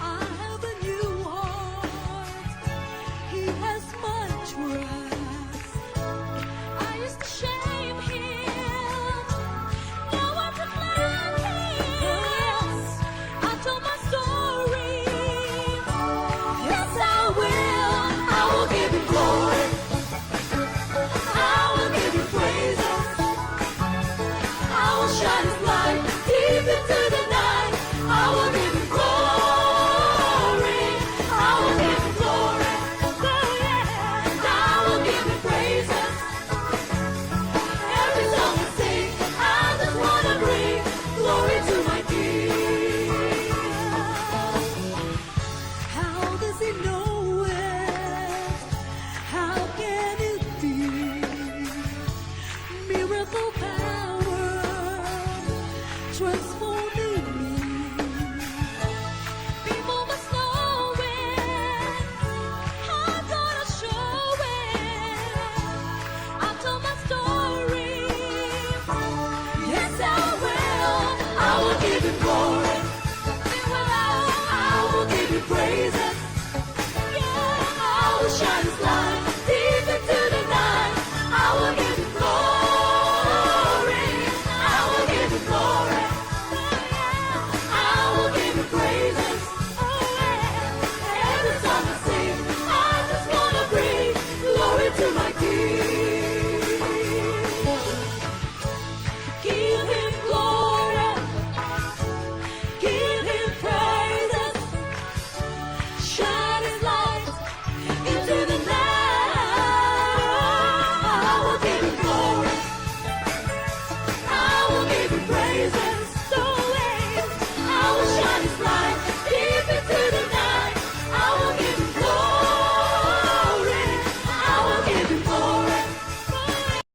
I have a new heart. He has my trust. I used to shame him. Now I proclaim him. I told my story. Yes, I will. I will give him glory. I will give him praises. I will shine his light deep into the night. I will give him glory. I will give him glory. And I will give him praises. Every song I sing, I just wanna bring glory to my King. How does he know